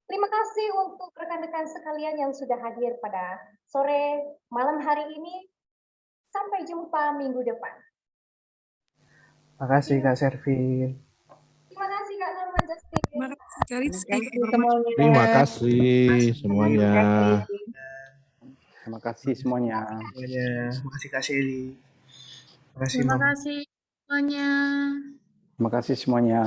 Terima kasih untuk rekan-rekan sekalian yang sudah hadir pada sore malam hari ini. Sampai jumpa minggu depan. Terima kasih Kak Servin. Terima kasih Kak Norman Justin. Terima kasih Kak Rizky. semuanya. Terima kasih semuanya. Terima kasih semuanya. Terima kasih Kak Shelly. Terima kasih Terima Mama. kasih semuanya. Terima kasih semuanya.